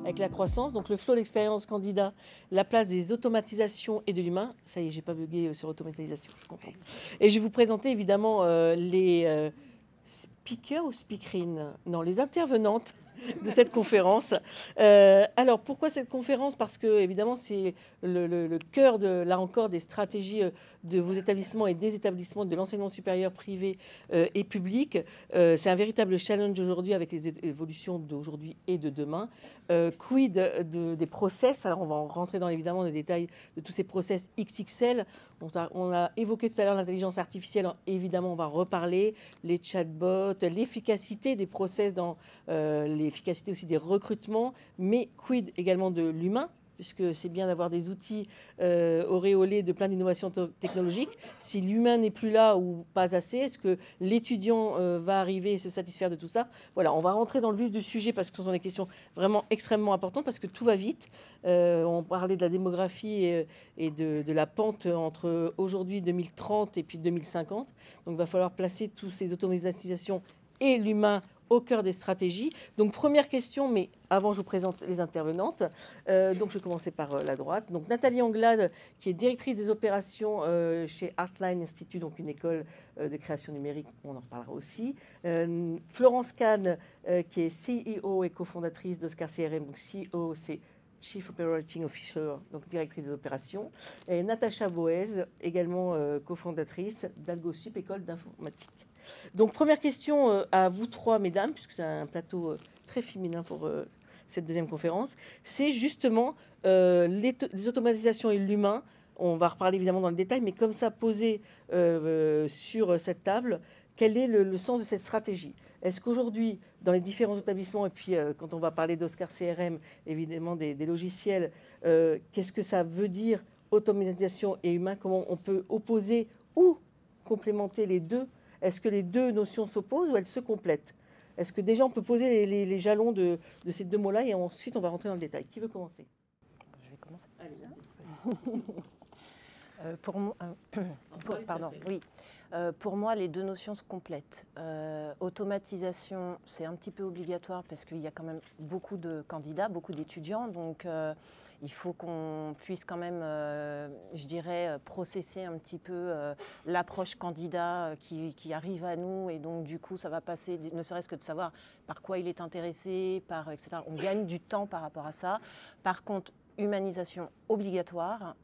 avec la croissance. Donc le flow d'expérience candidat, la place des automatisations et de l'humain. Ça y est, j'ai pas bugué sur automatisation, je suis contente. Et je vais vous présenter évidemment les speakers ou speakerines, non, les intervenantes de cette conférence. Alors, pourquoi cette conférence? Parce que, évidemment, c'est le cœur, là encore, des stratégies de vos établissements et des établissements de l'enseignement supérieur privé et public. C'est un véritable challenge aujourd'hui avec les évolutions d'aujourd'hui et de demain. Quid des process? Alors, on va rentrer dans, évidemment, les détails de tous ces process XXL. On a évoqué tout à l'heure l'intelligence artificielle. Évidemment, on va reparler les chatbots, l'efficacité des process dans l'efficacité aussi des recrutements, mais quid également de l'humain, puisque c'est bien d'avoir des outils auréolés de plein d'innovations technologiques. Si l'humain n'est plus là ou pas assez, est-ce que l'étudiant va arriver et se satisfaire de tout ça? Voilà, on va rentrer dans le vif du sujet parce que ce sont des questions vraiment extrêmement importantes, parce que tout va vite. On parlait de la démographie et de la pente entre aujourd'hui 2030 et puis 2050. Donc il va falloir placer toutes ces automatisations et l'humain au cœur des stratégies. Donc, première question, mais avant, je vous présente les intervenantes. Donc, je vais commencer par la droite. Donc, Nathalie Anglade, qui est directrice des opérations chez Artline Institute, donc une école de création numérique, on en reparlera aussi. Florence Kahn, qui est CEO et cofondatrice d'Oscar CRM, donc CEO, c'est Chief Operating Officer, donc directrice des opérations. Et Natacha Boez, également cofondatrice d'AlgoSup, école d'informatique. Donc, première question à vous trois, mesdames, puisque c'est un plateau très féminin pour cette deuxième conférence. C'est justement les automatisations et l'humain. On va reparler évidemment dans le détail, mais comme ça, posé sur cette table, quel est le sens de cette stratégie? Est-ce qu'aujourd'hui, dans les différents établissements, et puis quand on va parler d'Oscar CRM, évidemment des logiciels, qu'est-ce que ça veut dire automatisation et humain? Comment on peut opposer ou complémenter les deux? Est-ce que les deux notions s'opposent ou elles se complètent? Est-ce que déjà on peut poser les jalons de ces deux mots-là et ensuite on va rentrer dans le détail? Qui veut commencer? Je vais commencer. Allez, pour moi, les deux notions se complètent. Automatisation, c'est un petit peu obligatoire parce qu'il y a quand même beaucoup de candidats, beaucoup d'étudiants. Donc, il faut qu'on puisse quand même, je dirais, processer un petit peu l'approche candidat qui arrive à nous. Et donc, du coup, ça va passer, ne serait-ce que de savoir par quoi il est intéressé, etc. On gagne du temps par rapport à ça. Par contre, humanisation obligatoire,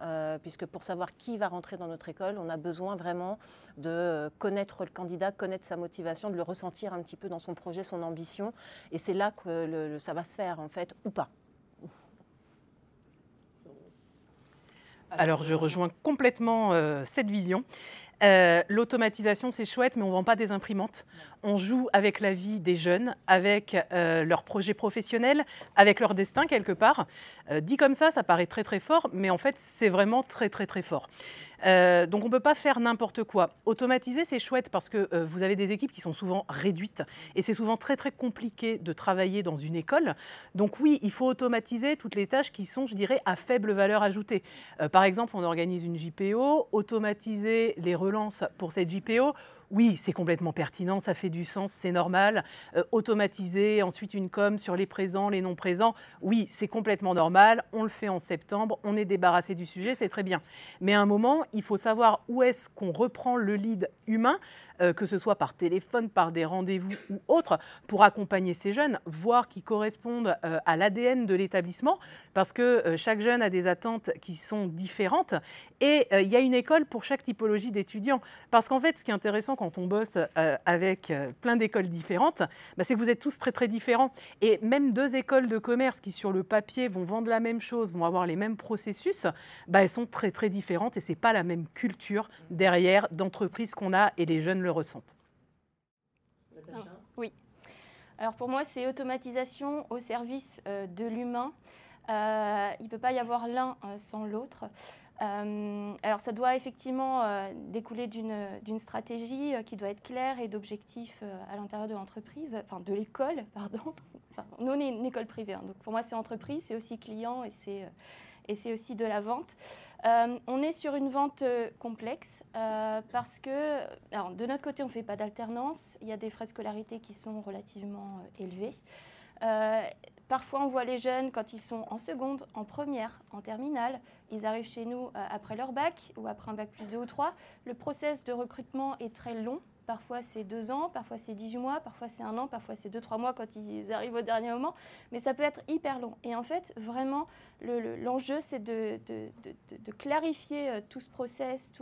puisque pour savoir qui va rentrer dans notre école, on a besoin vraiment de connaître le candidat, connaître sa motivation, de le ressentir un petit peu dans son projet, son ambition. Et c'est là que ça va se faire, en fait, ou pas. Alors, je rejoins complètement cette vision. L'automatisation, c'est chouette, mais on ne vend pas des imprimantes. On joue avec la vie des jeunes, avec leurs projets professionnels, avec leur destin quelque part. Dit comme ça paraît très très fort, mais en fait, c'est vraiment très très très fort. Donc on ne peut pas faire n'importe quoi. Automatiser, c'est chouette parce que vous avez des équipes qui sont souvent réduites et c'est souvent très très compliqué de travailler dans une école. Donc oui, il faut automatiser toutes les tâches qui sont, je dirais, à faible valeur ajoutée. Par exemple, on organise une JPO, automatiser les relances pour cette JPO. Oui, c'est complètement pertinent, ça fait du sens, c'est normal. Automatiser ensuite une com sur les présents, les non présents, oui, c'est complètement normal. On le fait en septembre, on est débarrassé du sujet, c'est très bien. Mais à un moment, il faut savoir où est-ce qu'on reprend le lead humain, que ce soit par téléphone, par des rendez-vous ou autre, pour accompagner ces jeunes, voir qu'ils correspondent à l'ADN de l'établissement, parce que chaque jeune a des attentes qui sont différentes. Et il y a une école pour chaque typologie d'étudiants. Parce qu'en fait, ce qui est intéressant quand on bosse avec plein d'écoles différentes, c'est que vous êtes tous très très différents. Et même deux écoles de commerce qui sur le papier vont vendre la même chose, vont avoir les mêmes processus, elles sont très très différentes et ce n'est pas la même culture derrière d'entreprise qu'on a et les jeunes le ressentent. Oui. Alors pour moi, c'est automatisation au service de l'humain. Il ne peut pas y avoir l'un sans l'autre. Alors ça doit effectivement découler d'une stratégie qui doit être claire et d'objectifs à l'intérieur de l'entreprise, enfin de l'école, pardon. Enfin, nous, on est une école privée, hein, donc pour moi c'est entreprise, c'est aussi client et c'est aussi de la vente. On est sur une vente complexe parce que, alors, de notre côté, on ne fait pas d'alternance. Il y a des frais de scolarité qui sont relativement élevés. parfois, on voit les jeunes quand ils sont en seconde, en première, en terminale. Ils arrivent chez nous après leur bac ou après un bac plus 2 ou 3. Le process de recrutement est très long. Parfois, c'est 2 ans, parfois, c'est 18 mois, parfois, c'est 1 an, parfois, c'est 2-3 mois quand ils arrivent au dernier moment. Mais ça peut être hyper long. Et en fait, vraiment, l'enjeu, c'est de clarifier tout ce process,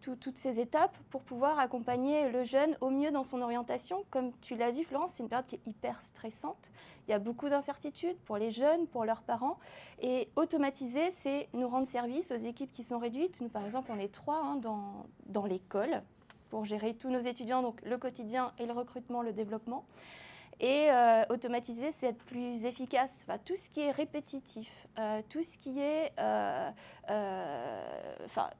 toutes ces étapes pour pouvoir accompagner le jeune au mieux dans son orientation. Comme tu l'as dit, Florence, c'est une période qui est hyper stressante. Il y a beaucoup d'incertitudes pour les jeunes, pour leurs parents. Et automatiser, c'est nous rendre service aux équipes qui sont réduites. Nous, par exemple, on est 3 dans l'école pour gérer tous nos étudiants, donc le quotidien et le recrutement, le développement. Et automatiser, c'est être plus efficace. Enfin, tout ce qui est répétitif, tout ce qui est...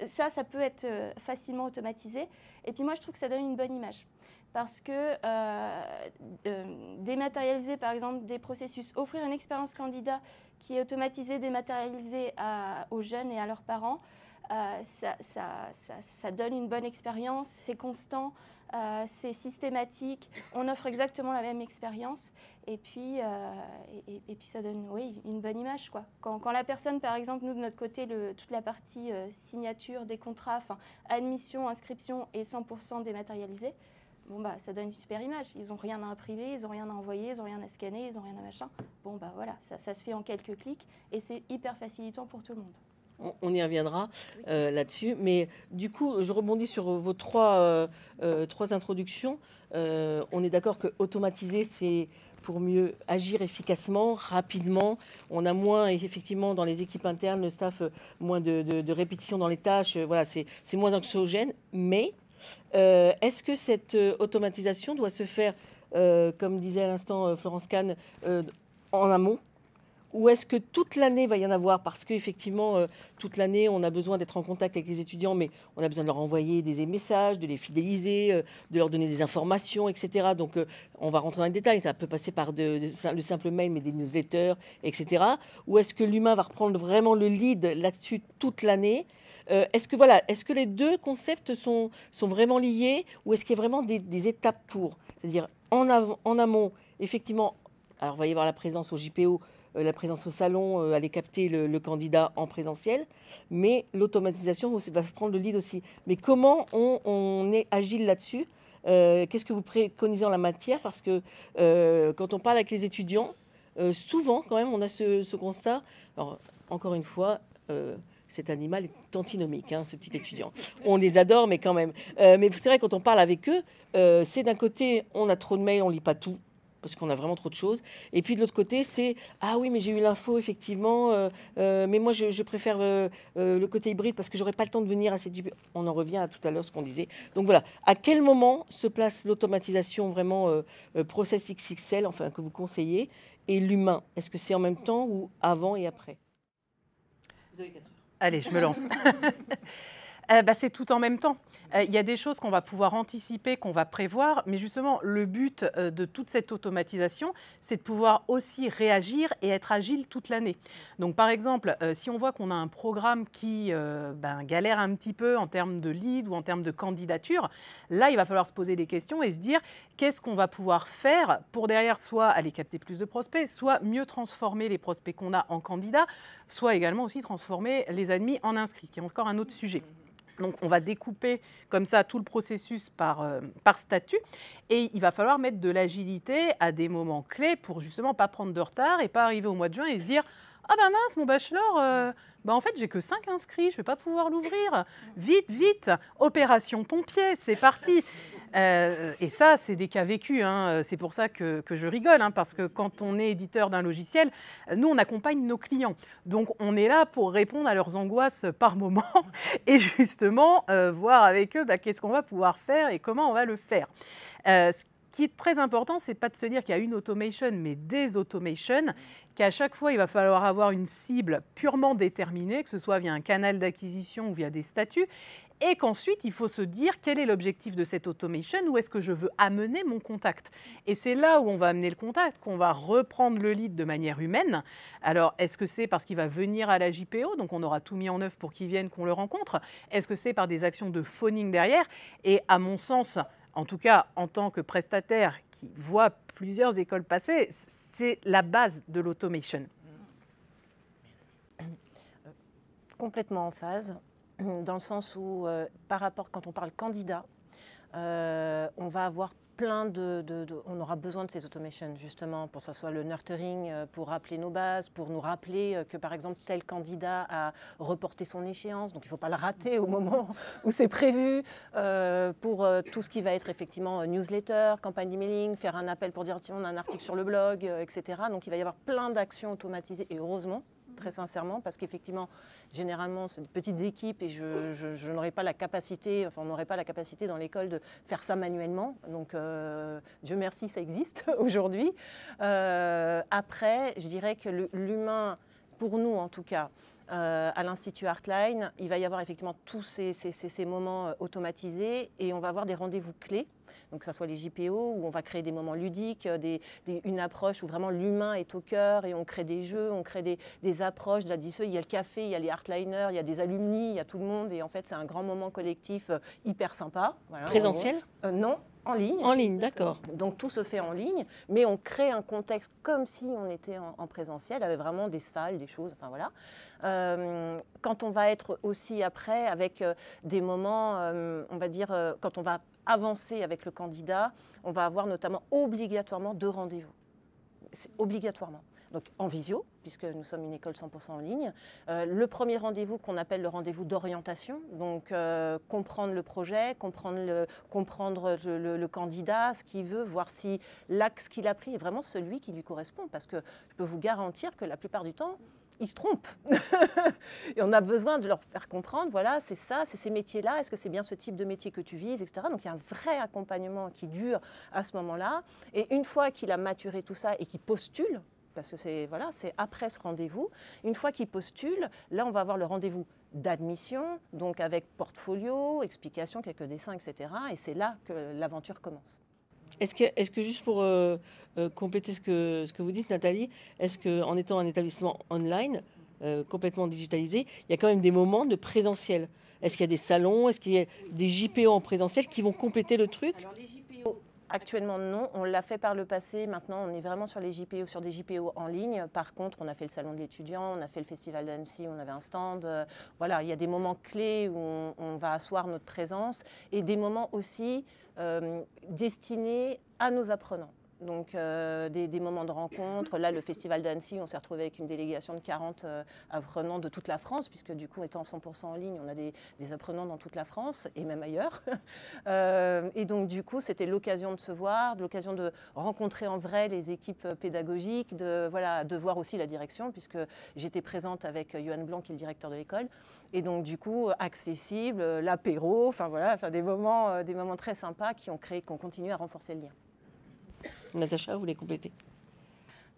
ça peut être facilement automatisé. Et puis moi, je trouve que ça donne une bonne image. Parce que dématérialiser, par exemple, des processus, offrir une expérience candidat qui est automatisée, dématérialisée aux jeunes et à leurs parents, ça donne une bonne expérience, c'est constant, c'est systématique, on offre exactement la même expérience et puis ça donne une bonne image, quoi. Quand la personne, par exemple, nous de notre côté, toute la partie signature des contrats, admission, inscription est 100% dématérialisée, bon, ça donne une super image. Ils n'ont rien à imprimer, ils n'ont rien à envoyer, ils n'ont rien à scanner, ils n'ont rien à machin. Bon, voilà, ça se fait en quelques clics et c'est hyper facilitant pour tout le monde. On y reviendra là-dessus. Mais du coup, je rebondis sur vos trois introductions. On est d'accord que automatiser, c'est pour mieux agir efficacement, rapidement. On a moins, effectivement, dans les équipes internes, le staff, moins de répétition dans les tâches. Voilà, c'est moins anxiogène. Mais est-ce que cette automatisation doit se faire, comme disait à l'instant Florence Kahn, en amont ? Ou est-ce que toute l'année va y en avoir? Parce qu'effectivement, toute l'année, on a besoin d'être en contact avec les étudiants, mais on a besoin de leur envoyer des messages, de les fidéliser, de leur donner des informations, etc. Donc, on va rentrer dans les détails. Ça peut passer par le simple mail, mais des newsletters, etc. Ou est-ce que l'humain va reprendre vraiment le lead là-dessus toute l'année? Est-ce que les deux concepts sont vraiment liés? Ou est-ce qu'il y a vraiment des étapes pour? C'est-à-dire, en amont, effectivement, alors il va y avoir la présence au JPO, la présence au salon, aller capter le candidat en présentiel, mais l'automatisation va prendre le lead aussi. Mais comment on est agile là-dessus? Qu'est-ce que vous préconisez en la matière? Parce que quand on parle avec les étudiants, souvent, quand même, on a ce constat. Alors, encore une fois, cet animal est antinomique, ce petit étudiant. On les adore, mais quand même. Mais c'est vrai, quand on parle avec eux, c'est d'un côté, on a trop de mails, on ne lit pas tout, parce qu'on a vraiment trop de choses. Et puis de l'autre côté, c'est « Ah oui, mais j'ai eu l'info, effectivement, mais moi, je préfère le côté hybride parce que j'aurais pas le temps de venir à cette JP. » On en revient à tout à l'heure, ce qu'on disait. Donc voilà, à quel moment se place l'automatisation vraiment process XXL, enfin, que vous conseillez, et l'humain? Est-ce que c'est en même temps ou avant et après? Vous avez 4 heures. Allez, je me lance. C'est tout en même temps. Il y a des choses qu'on va pouvoir anticiper, qu'on va prévoir, mais justement, le but de toute cette automatisation, c'est de pouvoir aussi réagir et être agile toute l'année. Donc, par exemple, si on voit qu'on a un programme qui galère un petit peu en termes de lead ou en termes de candidature, là, il va falloir se poser des questions et se dire qu'est-ce qu'on va pouvoir faire pour derrière soit aller capter plus de prospects, soit mieux transformer les prospects qu'on a en candidats, soit également aussi transformer les admis en inscrits, qui est encore un autre sujet. Donc, on va découper comme ça tout le processus par statut et il va falloir mettre de l'agilité à des moments clés pour justement pas prendre de retard et pas arriver au mois de juin et se dire « Ah ben mince, mon bachelor, en fait, j'ai que 5 inscrits, je ne vais pas pouvoir l'ouvrir. Vite, vite, opération pompier, c'est parti !» Et ça, c'est des cas vécus. C'est pour ça que je rigole, parce que quand on est éditeur d'un logiciel, nous, on accompagne nos clients. Donc, on est là pour répondre à leurs angoisses par moment et justement voir avec eux qu'est-ce qu'on va pouvoir faire et comment on va le faire. Ce qui est très important, c'est pas de se dire qu'il y a une automation, mais des automations, qu'à chaque fois, il va falloir avoir une cible purement déterminée, que ce soit via un canal d'acquisition ou via des statuts, et qu'ensuite, il faut se dire quel est l'objectif de cette automation, où est-ce que je veux amener mon contact. Et c'est là où on va amener le contact, qu'on va reprendre le lead de manière humaine. Alors, est-ce que c'est parce qu'il va venir à la JPO, donc on aura tout mis en œuvre pour qu'il vienne, qu'on le rencontre? Est-ce que c'est par des actions de phoning derrière? Et à mon sens, en tout cas en tant que prestataire qui voit plusieurs écoles passer, c'est la base de l'automation. Complètement en phase, dans le sens où, par rapport, quand on parle candidat, on va avoir on aura besoin de ces automations, justement, pour que ça soit le nurturing, pour rappeler nos bases, pour nous rappeler que, par exemple, tel candidat a reporté son échéance, donc il ne faut pas le rater au moment où c'est prévu, pour tout ce qui va être effectivement newsletter, campagne d'emailing, faire un appel pour dire, tiens, on a un article sur le blog, etc. Donc il va y avoir plein d'actions automatisées, et heureusement, très sincèrement, parce qu'effectivement, généralement, c'est de petites équipes et je n'aurais pas la capacité, enfin, on n'aurait pas la capacité dans l'école de faire ça manuellement. Donc, Dieu merci, ça existe aujourd'hui. Après, je dirais que l'humain, pour nous en tout cas, à l'Institut Artline, il va y avoir effectivement tous ces moments automatisés et on va avoir des rendez-vous clés. Donc que ce soit les JPO, où on va créer des moments ludiques, une approche où vraiment l'humain est au cœur et on crée des jeux, on crée des approches. Il y a le café, il y a les Artliners, il y a des alumni, il y a tout le monde. Et en fait, c'est un grand moment collectif hyper sympa. Voilà, Présentiel ? Non, en ligne. En ligne, d'accord. Donc tout se fait en ligne, mais on crée un contexte comme si on était en présentiel, avec vraiment des salles, des choses, enfin voilà. Quand on va être aussi après avec des moments, on va dire, quand on va avancer avec le candidat, on va avoir notamment obligatoirement 2 rendez-vous. C'est obligatoirement. Donc en visio, puisque nous sommes une école 100% en ligne. Le premier rendez-vous qu'on appelle le rendez-vous d'orientation, donc comprendre le projet, comprendre le candidat, ce qu'il veut, voir si l'axe qu'il a pris est vraiment celui qui lui correspond. Parce que je peux vous garantir que la plupart du temps, ils se trompent. Et on a besoin de leur faire comprendre, voilà, c'est ça, c'est ces métiers-là, est-ce que c'est bien ce type de métier que tu vises, etc. Donc il y a un vrai accompagnement qui dure à ce moment-là. Et une fois qu'il a maturé tout ça et qu'il postule, parce que c'est après ce rendez-vous, une fois qu'il postule, là on va avoir le rendez-vous d'admission, donc avec portfolio, explication, quelques dessins, etc. Et c'est là que l'aventure commence. Est-ce que juste pour compléter ce que vous dites, Nathalie, est-ce qu'en étant un établissement online, complètement digitalisé, il y a quand même des moments de présentiel? Est-ce qu'il y a des salons? Est-ce qu'il y a des JPO en présentiel qui vont compléter le truc? Alors les JPO, actuellement non, on l'a fait par le passé, maintenant on est vraiment sur des JPO en ligne. Par contre, on a fait le salon de l'étudiant, on a fait le festival d'Annecy, on avait un stand. Voilà, il y a des moments clés où on va asseoir notre présence et des moments aussi destinés à nos apprenants. Donc des moments de rencontre. Là, le festival d'Annecy, on s'est retrouvé avec une délégation de 40 apprenants de toute la France, puisque du coup, étant 100% en ligne, on a des apprenants dans toute la France et même ailleurs. Et donc, du coup, c'était l'occasion de se voir, l'occasion de rencontrer en vrai les équipes pédagogiques, de voir aussi la direction, puisque j'étais présente avec Johan Blanc, qui est le directeur de l'école. Et donc, du coup, accessible, l'apéro, enfin voilà, des moments très sympas qui ont continué à renforcer le lien. Natacha, vous voulez compléter?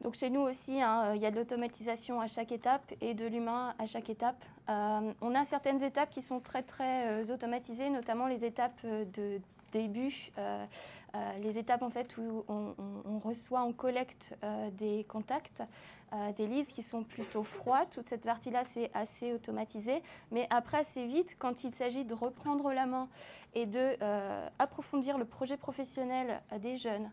Donc chez nous aussi, il y a de l'automatisation à chaque étape et de l'humain à chaque étape. On a certaines étapes qui sont très très automatisées, notamment les étapes de début, les étapes en fait où on reçoit, on collecte des contacts, des leads qui sont plutôt froids. Toute cette partie-là, c'est assez automatisé. Mais après, assez vite, quand il s'agit de reprendre la main et de approfondir le projet professionnel des jeunes,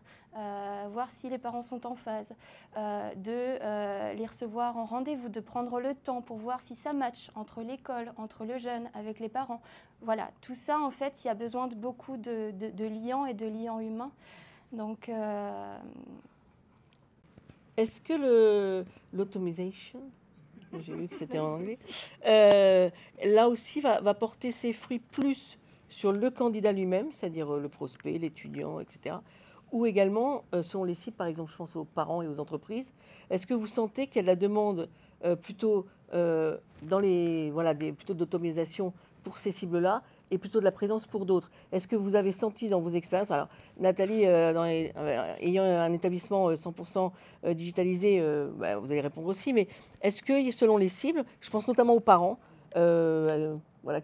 voir si les parents sont en phase, de les recevoir en rendez-vous, de prendre le temps pour voir si ça match entre l'école, entre le jeune, avec les parents. Voilà, tout ça, en fait, il y a besoin de beaucoup de liens et de liens humains. Donc, est-ce que l'automisation, j'ai vu que c'était en anglais, là aussi va porter ses fruits plus sur le candidat lui-même, c'est-à-dire le prospect, l'étudiant, etc., ou également selon les cibles, par exemple, je pense aux parents et aux entreprises. Est-ce que vous sentez qu'il y a de la demande plutôt plutôt d'automisation pour ces cibles-là et plutôt de la présence pour d'autres? Est-ce que vous avez senti dans vos expériences, alors Nathalie, ayant un établissement 100% digitalisé, vous allez répondre aussi, mais est-ce que selon les cibles, je pense notamment aux parents,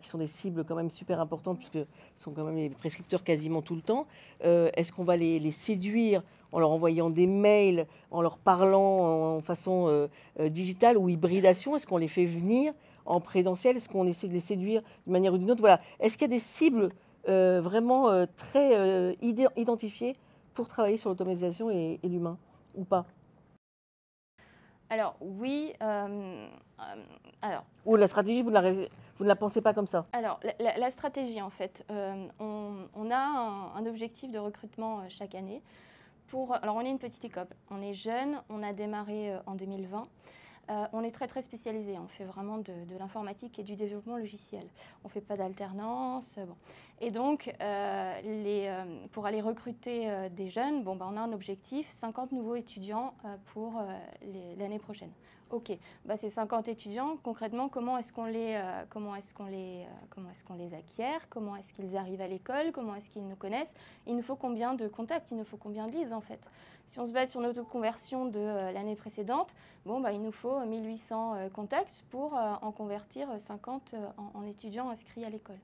qui sont des cibles quand même super importantes puisque ce sont quand même les prescripteurs quasiment tout le temps, est-ce qu'on va les séduire en leur envoyant des mails, en leur parlant en façon digitale ou hybridation? Est-ce qu'on les fait venir en présentiel? Est-ce qu'on essaie de les séduire d'une manière ou d'une autre? Voilà. Est-ce qu'il y a des cibles vraiment très identifiés pour travailler sur l'automatisation et l'humain, ou pas? Alors oui, alors Ou la stratégie, vous ne la pensez pas comme ça? Alors, la stratégie, en fait, on a un objectif de recrutement chaque année. Alors, on est une petite école, on est jeune, on a démarré en 2020. On est très, très spécialisé. On fait vraiment de l'informatique et du développement logiciel. On ne fait pas d'alternance. Bon. Et donc, pour aller recruter des jeunes, on a un objectif, 50 nouveaux étudiants pour l'année prochaine. OK, ces 50 étudiants, concrètement, comment est-ce qu'on les acquiert? Comment est-ce qu'ils arrivent à l'école? Comment est-ce qu'ils nous connaissent? Il nous faut combien de contacts? Il nous faut combien de leads, en fait? Si on se base sur notre conversion de l'année précédente, il nous faut 1800 contacts pour en convertir 50 en étudiants inscrits à l'école.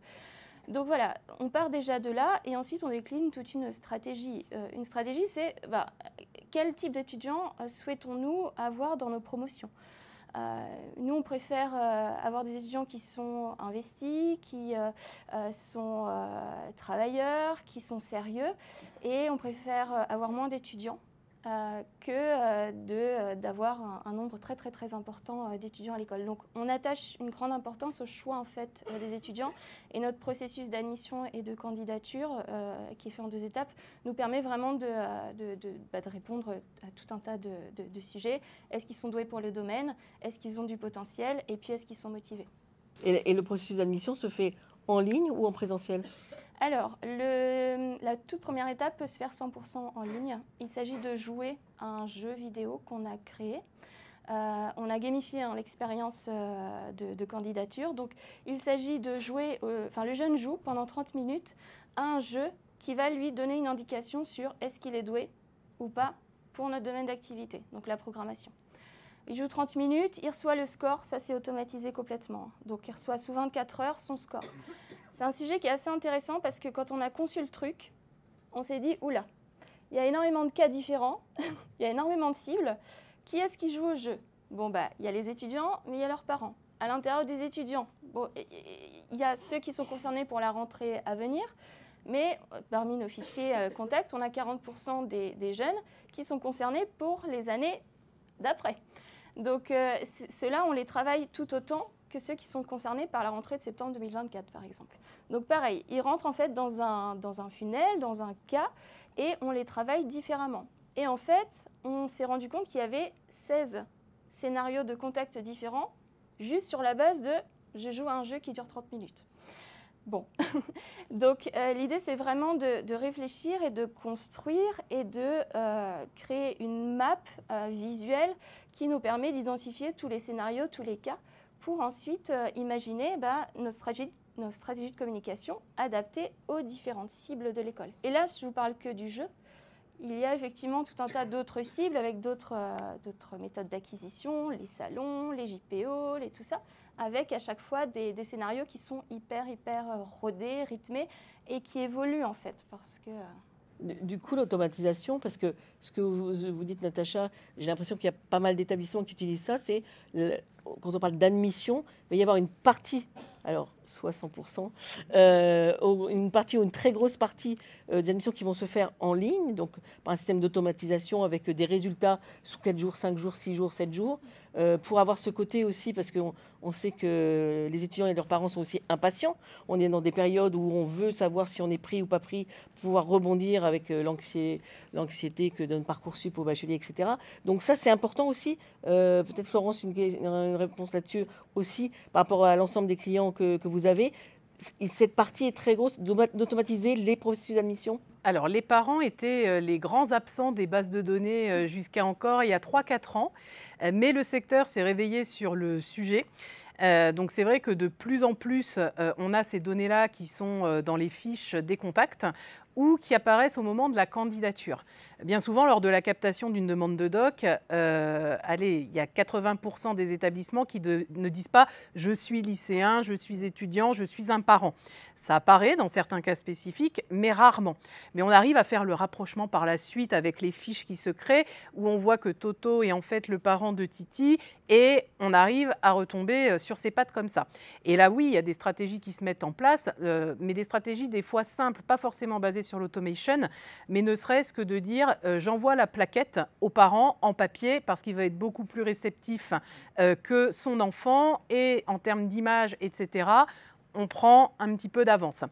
Donc voilà, on part déjà de là et ensuite on décline toute une stratégie. Une stratégie, c'est quel type d'étudiants souhaitons-nous avoir dans nos promotions? Nous, on préfère avoir des étudiants qui sont investis, qui sont travailleurs, qui sont sérieux, et on préfère avoir moins d'étudiants que d'avoir un nombre très très très important d'étudiants à l'école. Donc on attache une grande importance au choix en fait des étudiants, et notre processus d'admission et de candidature qui est fait en 2 étapes nous permet vraiment de répondre à tout un tas de sujets. Est-ce qu'ils sont doués pour le domaine? Est-ce qu'ils ont du potentiel? Et puis est-ce qu'ils sont motivés? Et le processus d'admission se fait en ligne ou en présentiel? Alors, la toute première étape peut se faire 100% en ligne. Il s'agit de jouer à un jeu vidéo qu'on a créé. On a gamifié l'expérience de candidature. Donc, il s'agit de jouer, le jeune joue pendant 30 minutes à un jeu qui va lui donner une indication sur est-ce qu'il est doué ou pas pour notre domaine d'activité, donc la programmation. Il joue 30 minutes, il reçoit le score, ça c'est automatisé complètement. Donc, il reçoit sous 24 heures son score. C'est un sujet qui est assez intéressant parce que quand on a conçu le truc, on s'est dit, oula, il y a énormément de cas différents, il y a énormément de cibles. Qui est-ce qui joue au jeu? Il y a les étudiants, mais il y a leurs parents. À l'intérieur des étudiants, il y a ceux qui sont concernés pour la rentrée à venir, mais parmi nos fichiers contacts, on a 40% des jeunes qui sont concernés pour les années d'après. Donc ceux-là, on les travaille tout autant que ceux qui sont concernés par la rentrée de septembre 2024, par exemple. Donc pareil, ils rentrent en fait dans un funnel, dans un cas, et on les travaille différemment. Et en fait, on s'est rendu compte qu'il y avait 16 scénarios de contact différents, juste sur la base de « je joue à un jeu qui dure 30 minutes ». Bon, donc l'idée c'est vraiment de réfléchir et de construire et de créer une map visuelle qui nous permet d'identifier tous les scénarios, tous les cas, pour ensuite imaginer nos stratégies de communication adaptées aux différentes cibles de l'école. Et là, je ne vous parle que du jeu. Il y a effectivement tout un tas d'autres cibles avec d'autres méthodes d'acquisition, les salons, les JPO, tout ça, avec à chaque fois des scénarios qui sont hyper rodés, rythmés et qui évoluent en fait. Parce que, Du coup, l'automatisation, parce que ce que vous dites, Natacha, j'ai l'impression qu'il y a pas mal d'établissements qui utilisent ça, c'est quand on parle d'admission, il va y avoir une partie, alors soit 100%, une partie ou une très grosse partie des admissions qui vont se faire en ligne, donc par un système d'automatisation avec des résultats sous 4 jours, 5 jours, 6 jours, 7 jours, pour avoir ce côté aussi, parce qu'on sait que les étudiants et leurs parents sont aussi impatients. On est dans des périodes où on veut savoir si on est pris ou pas pris, pour pouvoir rebondir avec l'anxiété que donne Parcoursup au bachelier, etc. Donc ça, c'est important aussi. Peut-être Florence, une réponse là-dessus aussi, par rapport à l'ensemble des clients que vous avez. Cette partie est très grosse, d'automatiser les processus d'admission. Alors, les parents étaient les grands absents des bases de données jusqu'à encore il y a 3-4 ans, mais le secteur s'est réveillé sur le sujet. Donc c'est vrai que de plus en plus, on a ces données-là qui sont dans les fiches des contacts ou qui apparaissent au moment de la candidature. Bien souvent, lors de la captation d'une demande de doc, allez, il y a 80% des établissements qui ne disent pas « je suis lycéen, je suis étudiant, je suis un parent ». Ça apparaît dans certains cas spécifiques, mais rarement. Mais on arrive à faire le rapprochement par la suite avec les fiches qui se créent, où on voit que Toto est en fait le parent de Titi, et on arrive à retomber sur ses pattes comme ça. Et là, oui, il y a des stratégies qui se mettent en place, mais des stratégies des fois simples, pas forcément basées sur l'automation, mais ne serait-ce que de dire j'envoie la plaquette aux parents en papier parce qu'il va être beaucoup plus réceptif que son enfant, et en termes d'image, etc., on prend un petit peu d'avance.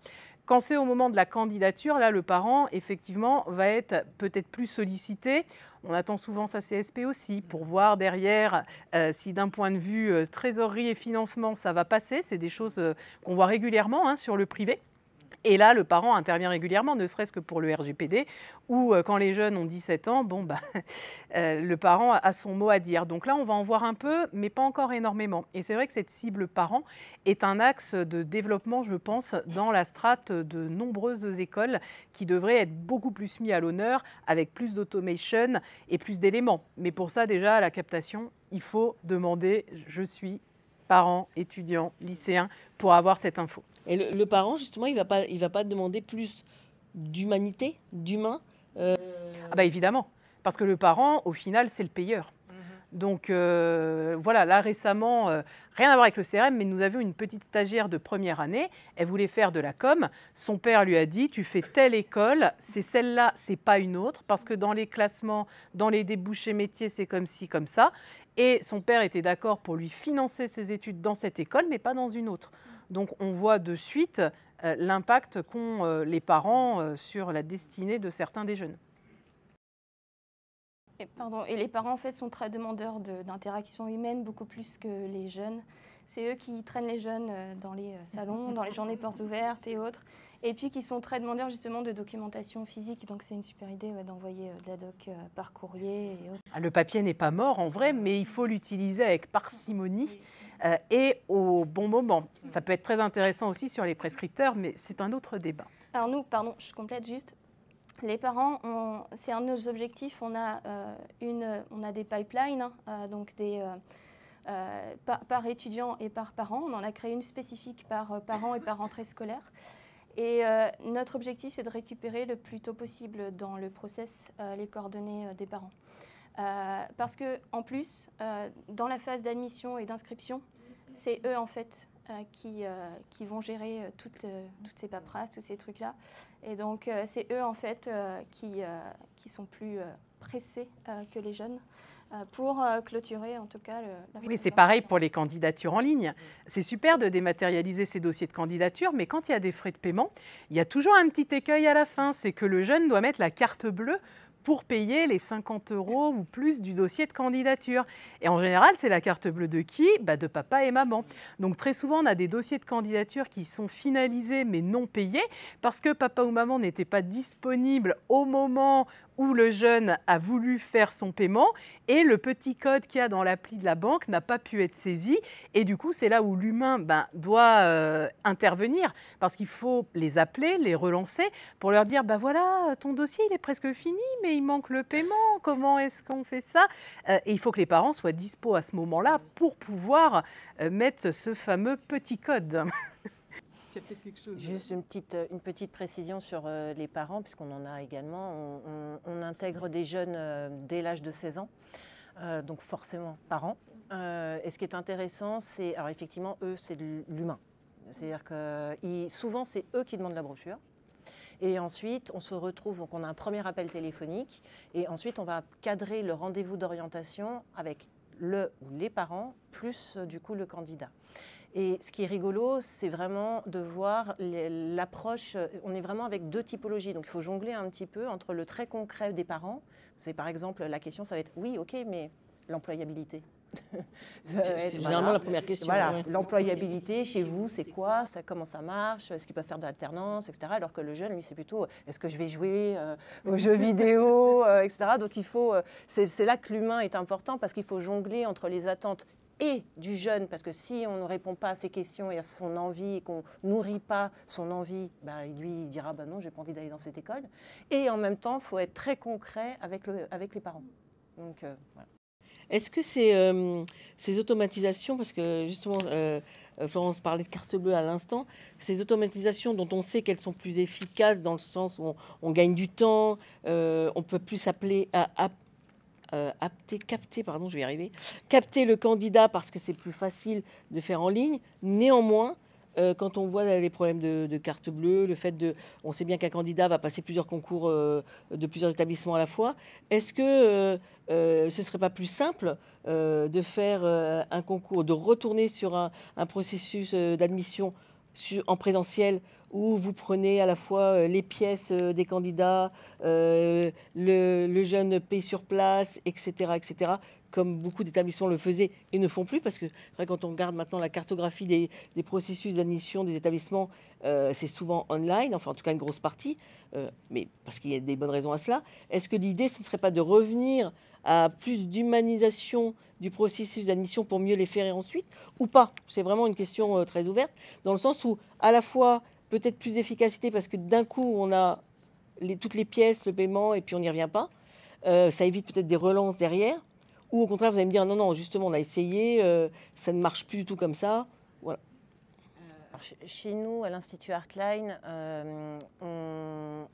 Quand c'est au moment de la candidature, là, le parent, effectivement, va être peut-être plus sollicité. On attend souvent sa CSP aussi pour voir derrière si d'un point de vue trésorerie et financement, ça va passer. C'est des choses qu'on voit régulièrement sur le privé. Et là, le parent intervient régulièrement, ne serait-ce que pour le RGPD, où quand les jeunes ont 17 ans, bon, le parent a son mot à dire. Donc là, on va en voir un peu, mais pas encore énormément. Et c'est vrai que cette cible parent est un axe de développement, je pense, dans la strate de nombreuses écoles qui devraient être beaucoup plus mis à l'honneur, avec plus d'automation et plus d'éléments. Mais pour ça, déjà, à la captation, il faut demander « je suis parent, étudiant, lycéen » pour avoir cette info. Et le parent, justement, il va pas demander plus d'humanité, d'humain Ah bah évidemment, parce que le parent, au final, c'est le payeur. Donc voilà, là récemment, rien à voir avec le CRM, mais nous avions une petite stagiaire de première année, elle voulait faire de la com, son père lui a dit « tu fais telle école, c'est celle-là, c'est pas une autre, parce que dans les classements, dans les débouchés métiers, c'est comme ci, comme ça ». Et son père était d'accord pour lui financer ses études dans cette école, mais pas dans une autre. Donc on voit de suite l'impact qu'ont les parents sur la destinée de certains des jeunes. Et les parents, en fait, sont très demandeurs d'interaction humaine, beaucoup plus que les jeunes. C'est eux qui traînent les jeunes dans les salons, dans les journées portes ouvertes et autres. Et puis qui sont très demandeurs justement de documentation physique. Donc c'est une super idée d'envoyer de la doc par courrier et autres. Le papier n'est pas mort en vrai, mais il faut l'utiliser avec parcimonie et au bon moment. Ça peut être très intéressant aussi sur les prescripteurs, mais c'est un autre débat. Alors nous, pardon, je complète juste. Les parents, c'est un de nos objectifs. On a des pipelines, donc par étudiant et par parent. On en a créé une spécifique par parent et par rentrée scolaire. Et notre objectif, c'est de récupérer le plus tôt possible dans le process les coordonnées des parents. Parce qu'en plus, dans la phase d'admission et d'inscription, c'est eux en fait qui vont gérer toutes ces paperasses, tous ces trucs-là. Et donc, c'est eux en fait qui sont plus pressés que les jeunes pour clôturer en tout cas Oui, c'est pareil pour les candidatures en ligne. C'est super de dématérialiser ces dossiers de candidature, mais quand il y a des frais de paiement, il y a toujours un petit écueil à la fin, c'est que le jeune doit mettre la carte bleue pour payer les 50 € ou plus du dossier de candidature. Et en général, c'est la carte bleue de qui ? De papa et maman. Donc très souvent, on a des dossiers de candidature qui sont finalisés mais non payés parce que papa ou maman n'était pas disponible au moment où le jeune a voulu faire son paiement et le petit code qu'il y a dans l'appli de la banque n'a pas pu être saisi. Et du coup, c'est là où l'humain doit intervenir parce qu'il faut les appeler, les relancer pour leur dire voilà, ton dossier il est presque fini, mais il manque le paiement. Comment est-ce qu'on fait ça ? Et il faut que les parents soient dispo à ce moment-là pour pouvoir mettre ce fameux petit code. Quelque chose. Juste une petite précision sur les parents, puisqu'on en a également. On intègre des jeunes dès l'âge de 16 ans, donc forcément parents. Et ce qui est intéressant, c'est, alors effectivement, eux, c'est de l'humain. C'est-à-dire que souvent, c'est eux qui demandent la brochure. Et ensuite, on se retrouve, donc on a un premier appel téléphonique, et ensuite, on va cadrer le rendez-vous d'orientation avec le ou les parents, plus du coup le candidat. Et ce qui est rigolo, c'est vraiment de voir l'approche. On est vraiment avec deux typologies. Donc, il faut jongler un petit peu entre le très concret des parents. C'est par exemple, la question, ça va être oui, ok, mais l'employabilité. C'est généralement la première question. Voilà, ouais. L'employabilité chez vous, c'est quoi ? Comment ça marche ? Est-ce qu'ils peuvent faire de l'alternance, etc. Alors que le jeune, lui, c'est plutôt est-ce que je vais jouer aux jeux vidéo, etc. Donc, c'est là que l'humain est important parce qu'il faut jongler entre les attentes et du jeune, parce que si on ne répond pas à ses questions et à son envie, et qu'on nourrit pas son envie, lui, il dira non, j'ai pas envie d'aller dans cette école. Et en même temps, il faut être très concret avec les parents. Donc, voilà. Est-ce que ces automatisations, parce que justement, Florence parlait de carte bleue à l'instant, ces automatisations dont on sait qu'elles sont plus efficaces dans le sens où on gagne du temps, on peut plus capter le candidat parce que c'est plus facile de faire en ligne. Néanmoins, quand on voit les problèmes de carte bleue, le fait on sait bien qu'un candidat va passer plusieurs concours de plusieurs établissements à la fois. Est-ce que ce serait pas plus simple de faire un concours, de retourner sur un processus d'admission en présentiel où vous prenez à la fois les pièces des candidats, le jeune paye sur place, etc., etc., comme beaucoup d'établissements le faisaient et ne font plus, parce que quand on regarde maintenant la cartographie des processus d'admission des établissements, c'est souvent online, enfin en tout cas une grosse partie, mais parce qu'il y a des bonnes raisons à cela. Est-ce que l'idée, ce ne serait pas de revenir à plus d'humanisation du processus d'admission pour mieux les faire ensuite, ou pas? C'est vraiment une question très ouverte, dans le sens où à la fois peut-être plus d'efficacité, parce que d'un coup on a toutes les pièces, le paiement, et puis on n'y revient pas. Ça évite peut-être des relances derrière. Ou au contraire, vous allez me dire, non, justement, on a essayé, ça ne marche plus du tout comme ça. Voilà. Chez nous, à l'Institut Artline,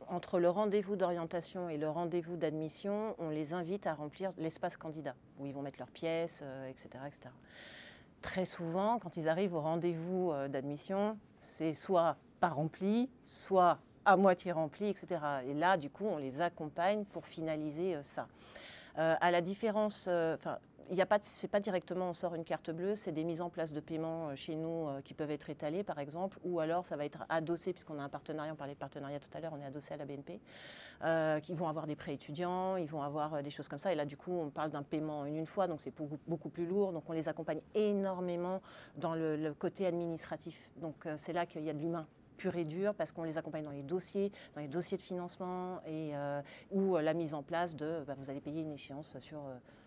entre le rendez-vous d'orientation et le rendez-vous d'admission, on les invite à remplir l'espace candidat, où ils vont mettre leurs pièces, etc., etc. Très souvent, quand ils arrivent au rendez-vous d'admission, c'est soit pas rempli, soit à moitié rempli, etc. Et là, du coup, on les accompagne pour finaliser ça. À la différence, c'est pas directement on sort une carte bleue, c'est des mises en place de paiement chez nous qui peuvent être étalées par exemple, ou alors ça va être adossé, puisqu'on a un partenariat, on parlait de partenariat tout à l'heure, on est adossé à la BNP, qui vont avoir des prêts étudiants, ils vont avoir des choses comme ça, et là du coup on parle d'un paiement en une fois, donc c'est beaucoup plus lourd, donc on les accompagne énormément dans le côté administratif, donc c'est là qu'il y a de l'humain pur et dur, parce qu'on les accompagne dans les dossiers de financement ou la mise en place de vous allez payer une échéance sur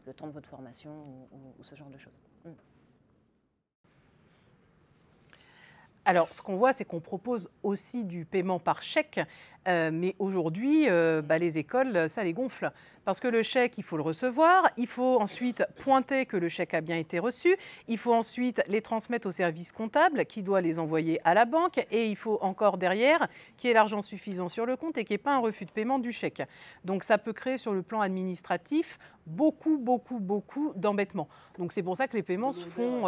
le temps de votre formation ou ce genre de choses. Alors, ce qu'on voit, c'est qu'on propose aussi du paiement par chèque, mais aujourd'hui, les écoles, ça les gonfle. Parce que le chèque, il faut le recevoir, il faut ensuite pointer que le chèque a bien été reçu, il faut ensuite les transmettre au service comptable qui doit les envoyer à la banque, et il faut encore derrière qu'il y ait l'argent suffisant sur le compte et qu'il n'y ait pas un refus de paiement du chèque. Donc ça peut créer sur le plan administratif beaucoup d'embêtements. Donc c'est pour ça que les paiements se font,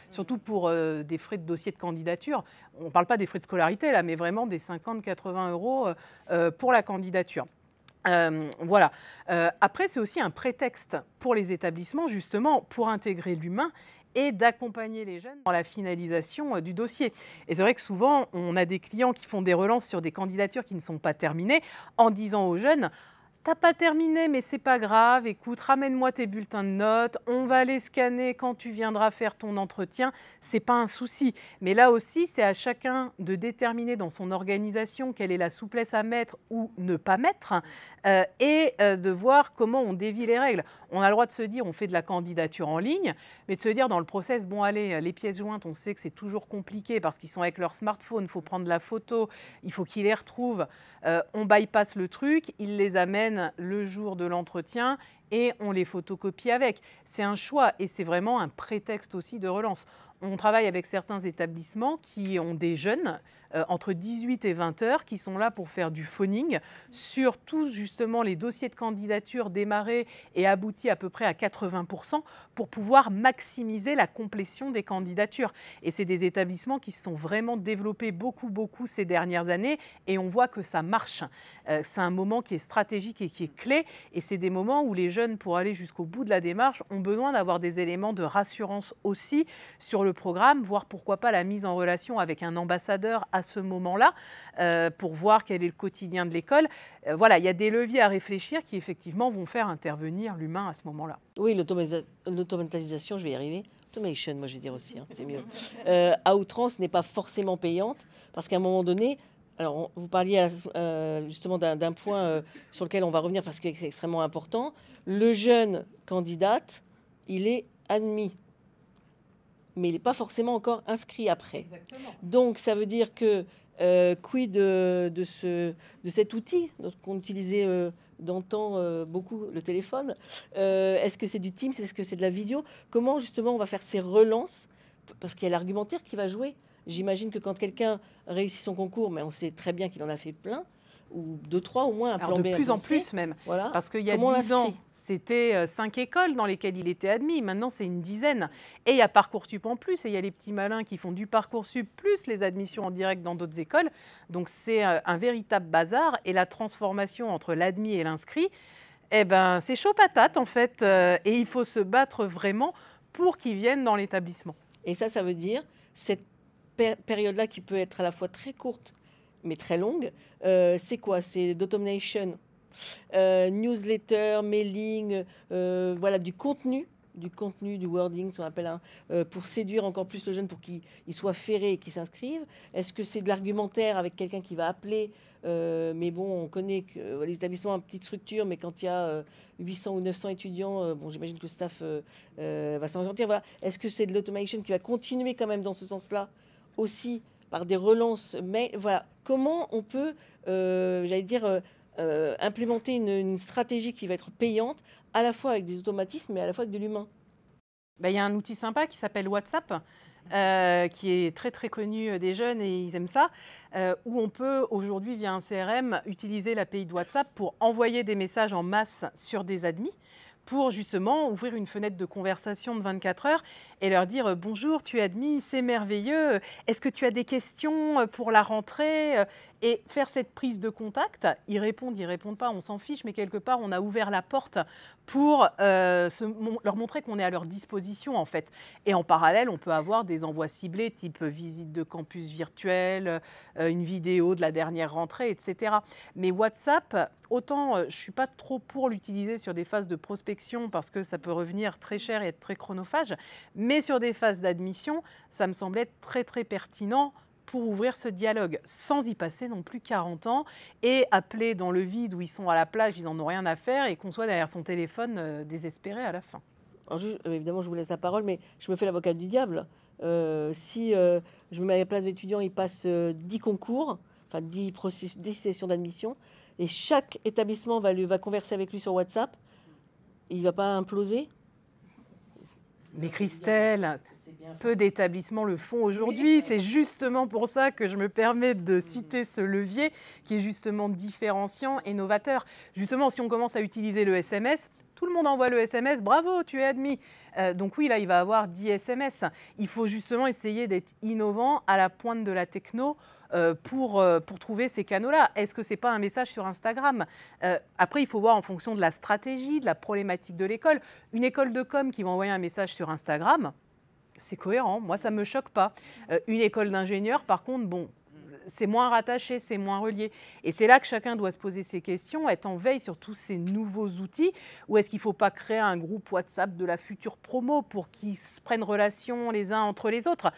surtout pour des frais de dossier de candidature. On ne parle pas des frais de scolarité là, mais vraiment des 50-80 euros pour la candidature. Après, c'est aussi un prétexte pour les établissements, justement, pour intégrer l'humain et d'accompagner les jeunes dans la finalisation du dossier. Et c'est vrai que souvent, on a des clients qui font des relances sur des candidatures qui ne sont pas terminées en disant aux jeunes: t'as pas terminé, mais c'est pas grave, écoute, ramène-moi tes bulletins de notes, on va les scanner quand tu viendras faire ton entretien, c'est pas un souci. Mais là aussi, c'est à chacun de déterminer dans son organisation quelle est la souplesse à mettre ou ne pas mettre, et de voir comment on dévie les règles. On a le droit de se dire, on fait de la candidature en ligne, mais de se dire dans le process, bon allez, les pièces jointes, on sait que c'est toujours compliqué parce qu'ils sont avec leur smartphone, il faut prendre la photo, il faut qu'ils les retrouvent, on bypass le truc, ils les amènent le jour de l'entretien et on les photocopie avec. C'est un choix et c'est vraiment un prétexte aussi de relance. On travaille avec certains établissements qui ont des jeunes entre 18 et 20 heures qui sont là pour faire du phoning sur tous justement les dossiers de candidature démarrés et aboutis à peu près à 80% pour pouvoir maximiser la complétion des candidatures. Et c'est des établissements qui se sont vraiment développés beaucoup ces dernières années et on voit que ça marche. C'est un moment qui est stratégique et qui est clé et c'est des moments où les jeunes, pour aller jusqu'au bout de la démarche, ont besoin d'avoir des éléments de rassurance aussi sur le programme, voire pourquoi pas la mise en relation avec un ambassadeur à ce moment-là pour voir quel est le quotidien de l'école. Voilà, il y a des leviers à réfléchir qui effectivement vont faire intervenir l'humain à ce moment-là. Oui, l'automatisation, je vais y arriver. Automation, moi je vais dire aussi, hein, c'est mieux. À outrance n'est pas forcément payante parce qu'à un moment donné, alors vous parliez justement d'un point sur lequel on va revenir parce que c'est extrêmement important. Le jeune candidat, il est admis. mais il n'est pas forcément encore inscrit après. Exactement. Donc, ça veut dire que, quid de cet outil qu'on utilisait d'antan beaucoup, le téléphone, est-ce que c'est du Teams, est-ce que c'est de la visio? Comment, justement, on va faire ces relances? Parce qu'il y a l'argumentaire qui va jouer. J'imagine que quand quelqu'un réussit son concours, mais on sait très bien qu'il en a fait plein, ou 2, 3 au moins, un Alors plan de B, un plus plan en C. plus même. Voilà. Parce qu'il y a Comment on 10 ans, l'inscrit? c'était 5 écoles dans lesquelles il était admis. Maintenant, c'est une dizaine. Et il y a Parcoursup en plus. Et il y a les petits malins qui font du Parcoursup plus les admissions en direct dans d'autres écoles. Donc, c'est un véritable bazar. Et la transformation entre l'admis et l'inscrit, eh ben, c'est chaud patate, en fait. Et il faut se battre vraiment pour qu'ils viennent dans l'établissement. Et ça veut dire, cette période-là qui peut être à la fois très courte, mais très longue, c'est quoi? C'est d'automation, newsletter, mailing, voilà, du contenu, du wording, ce qu'on appelle, pour séduire encore plus le jeune, pour qu'il soit ferré et qu'il s'inscrive. Est-ce que c'est de l'argumentaire avec quelqu'un qui va appeler, mais bon, on connaît que les établissements ont une petite structure, mais quand il y a 800 ou 900 étudiants, bon, j'imagine que le staff va s'en sortir. Voilà. Est-ce que c'est de l'automation qui va continuer quand même dans ce sens-là aussi par des relances? Mais voilà, comment on peut, j'allais dire, implémenter une stratégie qui va être payante, à la fois avec des automatismes, mais à la fois avec de l'humain? Ben, il y a un outil sympa qui s'appelle WhatsApp, qui est très très connu des jeunes et ils aiment ça, où on peut aujourd'hui via un CRM utiliser l'API de WhatsApp pour envoyer des messages en masse sur des admis, pour justement ouvrir une fenêtre de conversation de 24 heures et leur dire « Bonjour, tu es admis, c'est merveilleux. Est-ce que tu as des questions pour la rentrée ?» Et faire cette prise de contact. Ils répondent pas, on s'en fiche, mais quelque part, on a ouvert la porte pour leur montrer qu'on est à leur disposition, en fait. Et en parallèle, on peut avoir des envois ciblés, type visite de campus virtuel, une vidéo de la dernière rentrée, etc. Mais WhatsApp, autant je ne suis pas trop pour l'utiliser sur des phases de prospection parce que ça peut revenir très cher et être très chronophage, mais sur des phases d'admission, ça me semblait très très pertinent pour ouvrir ce dialogue, sans y passer non plus 40 ans et appeler dans le vide où ils sont à la plage, ils n'en ont rien à faire et qu'on soit derrière son téléphone désespéré à la fin. Alors, évidemment, je vous laisse la parole, mais je me fais l'avocat du diable. Si je me mets à la place d'étudiants, ils passent 10 concours, enfin 10 sessions d'admission, et chaque établissement va converser avec lui sur WhatsApp, il ne va pas imploser? Mais Christelle, peu d'établissements le font aujourd'hui. C'est justement pour ça que je me permets de citer ce levier qui est justement différenciant et novateur. Justement, si on commence à utiliser le SMS, tout le monde envoie le SMS, bravo, tu es admis. Donc oui, là, il va avoir 10 SMS. Il faut justement essayer d'être innovant à la pointe de la techno pour trouver ces canaux-là. Est-ce que ce n'est pas un message sur Instagram? Après, il faut voir en fonction de la stratégie, de la problématique de l'école. Une école de com qui va envoyer un message sur Instagram, c'est cohérent. Moi, ça ne me choque pas. Une école d'ingénieurs, par contre, bon, c'est moins rattaché, c'est moins relié. Et c'est là que chacun doit se poser ses questions, être en veille sur tous ces nouveaux outils. Ou est-ce qu'il ne faut pas créer un groupe WhatsApp de la future promo pour qu'ils prennent relation les uns entre les autres?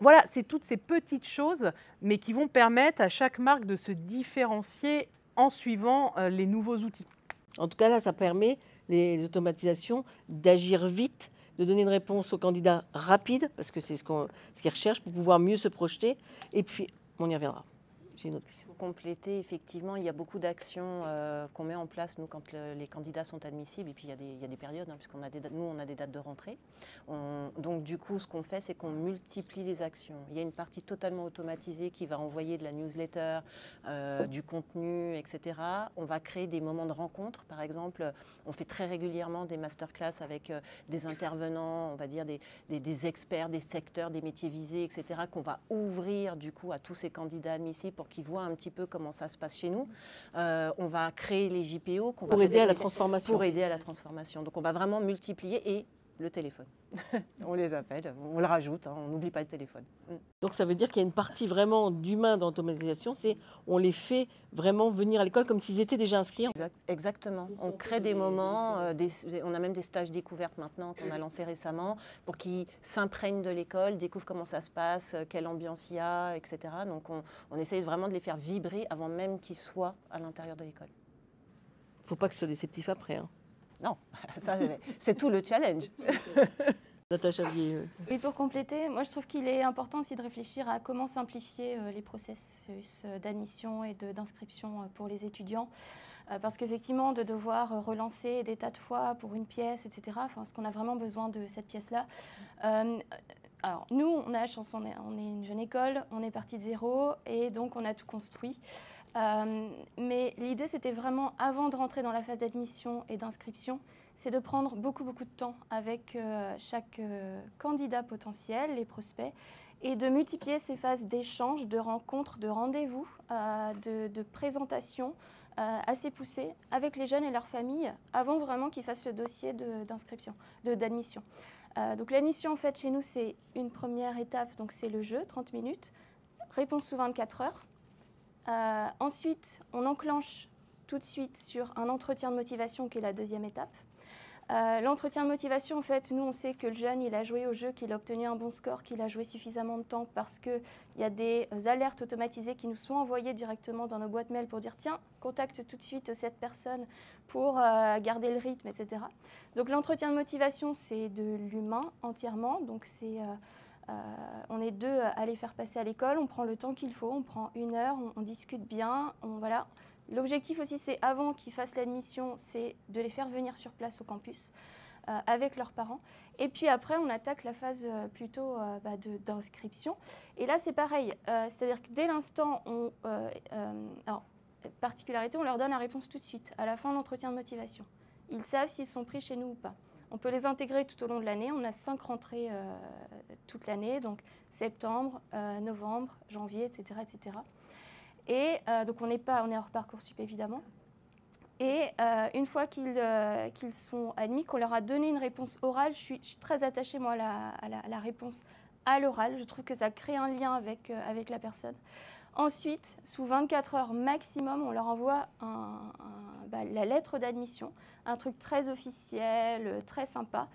Voilà, c'est toutes ces petites choses, mais qui vont permettre à chaque marque de se différencier en suivant les nouveaux outils. En tout cas, là, ça permet, les automatisations, d'agir vite, de donner une réponse aux candidats rapide, parce que c'est ce qu'ils recherchent pour pouvoir mieux se projeter. Et puis, on y reviendra. J'ai une autre question. Pour compléter, effectivement, il y a beaucoup d'actions qu'on met en place, nous, quand les candidats sont admissibles. Et puis, il y a des périodes, puisqu'on a nous, on a des dates de rentrée. Donc, du coup, ce qu'on fait, c'est qu'on multiplie les actions. Il y a une partie totalement automatisée qui va envoyer de la newsletter, du contenu, etc. On va créer des moments de rencontre. Par exemple, on fait très régulièrement des masterclass avec des intervenants, on va dire des experts, des secteurs, des métiers visés, etc., qu'on va ouvrir, du coup, à tous ces candidats admissibles pour qu'ils voient un petit peu comment ça se passe chez nous. On va créer les JPO. Pour aider à la transformation. Pour aider à la transformation. Donc, on va vraiment multiplier et le téléphone. On les appelle, on le rajoute, on n'oublie pas le téléphone. Donc, ça veut dire qu'il y a une partie vraiment d'humain dans l'automatisation, c'est on les fait vraiment venir à l'école comme s'ils étaient déjà inscrits. Exactement. On crée des moments, on a même des stages découvertes maintenant qu'on a lancés récemment pour qu'ils s'imprègnent de l'école, découvrent comment ça se passe, quelle ambiance il y a, etc. Donc, on essaye vraiment de les faire vibrer avant même qu'ils soient à l'intérieur de l'école. Il ne faut pas que ce soit déceptif après. Non, ça, c'est tout le challenge. Natacha Vier. Oui, pour compléter, moi je trouve qu'il est important aussi de réfléchir à comment simplifier les processus d'admission et d'inscription pour les étudiants. Parce qu'effectivement, de devoir relancer des tas de fois pour une pièce, etc., est-ce qu'on a vraiment besoin de cette pièce-là? Alors, nous, on a la chance, on est une jeune école, on est parti de zéro et donc on a tout construit. Mais l'idée, c'était vraiment, avant de rentrer dans la phase d'admission et d'inscription, c'est de prendre beaucoup de temps avec chaque candidat potentiel, les prospects, et de multiplier ces phases d'échange, de rencontres, de rendez-vous, de présentation assez poussées avec les jeunes et leurs familles, avant vraiment qu'ils fassent le dossier d'inscription, d'admission. Donc l'admission, en fait, chez nous, c'est une première étape, donc c'est le jeu, 30 minutes, réponse sous 24 heures. Ensuite, on enclenche tout de suite sur un entretien de motivation qui est la deuxième étape. L'entretien de motivation, en fait, nous, on sait que le jeune, il a joué au jeu, qu'il a obtenu un bon score, qu'il a joué suffisamment de temps parce qu'il y a des alertes automatisées qui nous sont envoyées directement dans nos boîtes mail pour dire « Tiens, contacte tout de suite cette personne pour garder le rythme, etc. » Donc l'entretien de motivation, c'est de l'humain entièrement. Donc on est deux à les faire passer à l'école, on prend le temps qu'il faut, on prend 1 heure, on discute bien, voilà. L'objectif aussi, c'est avant qu'ils fassent l'admission, c'est de les faire venir sur place au campus avec leurs parents. Et puis après, on attaque la phase plutôt d'inscription. Et là, c'est pareil. C'est-à-dire que dès l'instant, alors, particularité, on leur donne la réponse tout de suite, à la fin de l'entretien de motivation. Ils savent s'ils sont pris chez nous ou pas. On peut les intégrer tout au long de l'année. On a 5 rentrées toute l'année, donc septembre, novembre, janvier, etc., etc. Et donc on est hors Parcoursup évidemment. Et une fois qu'ils sont admis, qu'on leur a donné une réponse orale, je suis très attachée moi à la réponse à l'oral. Je trouve que ça crée un lien avec la personne. Ensuite, sous 24 heures maximum, on leur envoie la lettre d'admission, un truc très officiel, très sympa,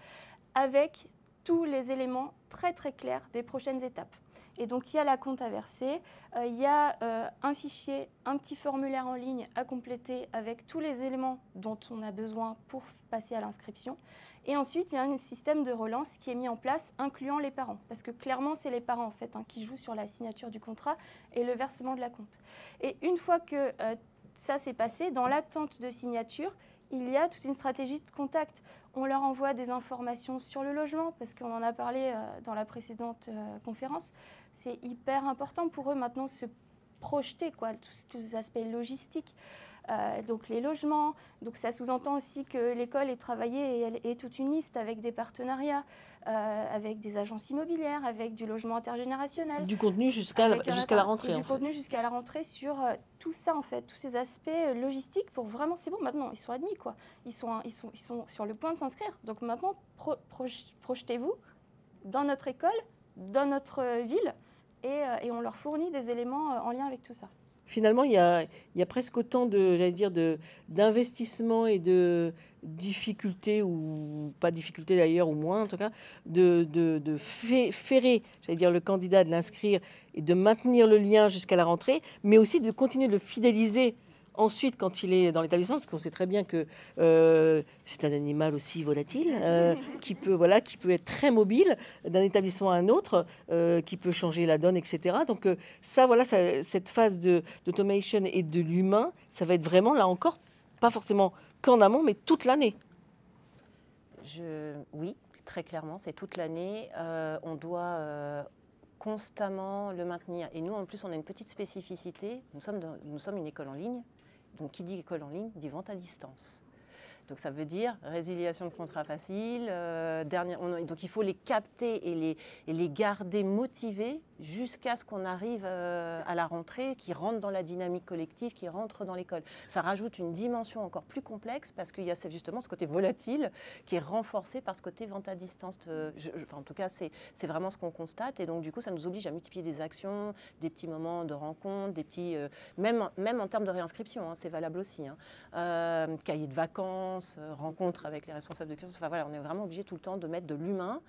avec tous les éléments très clairs des prochaines étapes. Et donc, il y a la compte à verser, il y a un fichier, un petit formulaire en ligne à compléter avec tous les éléments dont on a besoin pour passer à l'inscription. Et ensuite, il y a un système de relance qui est mis en place, incluant les parents. Parce que clairement, c'est les parents en fait, qui jouent sur la signature du contrat et le versement de la compte. Et une fois que ça s'est passé, dans l'attente de signature, il y a toute une stratégie de contact. On leur envoie des informations sur le logement, parce qu'on en a parlé dans la précédente conférence. C'est hyper important pour eux maintenant de se projeter, tous les aspects logistiques. Donc les logements, donc ça sous-entend aussi que l'école est travaillée et elle est toute une liste avec des partenariats, avec des agences immobilières, avec du logement intergénérationnel. Du contenu jusqu'à la rentrée. Du contenu jusqu'à la rentrée sur tout ça en fait, tous ces aspects logistiques pour vraiment, c'est bon maintenant, ils sont admis quoi. Ils sont sur le point de s'inscrire. Donc maintenant, projetez-vous dans notre école, dans notre ville et on leur fournit des éléments en lien avec tout ça. Finalement, il y a presque autant d'investissement et de difficultés, ou pas difficultés d'ailleurs, ou moins en tout cas, de ferrer, le candidat, de l'inscrire et de maintenir le lien jusqu'à la rentrée, mais aussi de continuer de le fidéliser ensuite quand il est dans l'établissement, parce qu'on sait très bien que c'est un animal aussi volatile, qui peut être très mobile d'un établissement à un autre, qui peut changer la donne, etc. Donc cette phase d'automation et de l'humain, ça va être vraiment, là encore, pas forcément qu'en amont, mais toute l'année. Oui, très clairement, c'est toute l'année. On doit constamment le maintenir. Et nous, en plus, on a une petite spécificité. Nous sommes une école en ligne. Donc, qui dit école en ligne, dit vente à distance. Donc, ça veut dire résiliation de contrat facile. Donc, il faut les capter et les garder motivés jusqu'à ce qu'on arrive à la rentrée, qui rentre dans la dynamique collective, qui rentre dans l'école. Ça rajoute une dimension encore plus complexe parce qu'il y a justement ce côté volatile qui est renforcé par ce côté vente à distance. En tout cas, c'est vraiment ce qu'on constate. Et donc, du coup, ça nous oblige à multiplier des actions, des petits moments de rencontre, des petits, même en termes de réinscription, c'est valable aussi. Cahier de vacances, rencontres avec les responsables de cursus. Enfin, voilà, on est vraiment obligé tout le temps de mettre de l'humain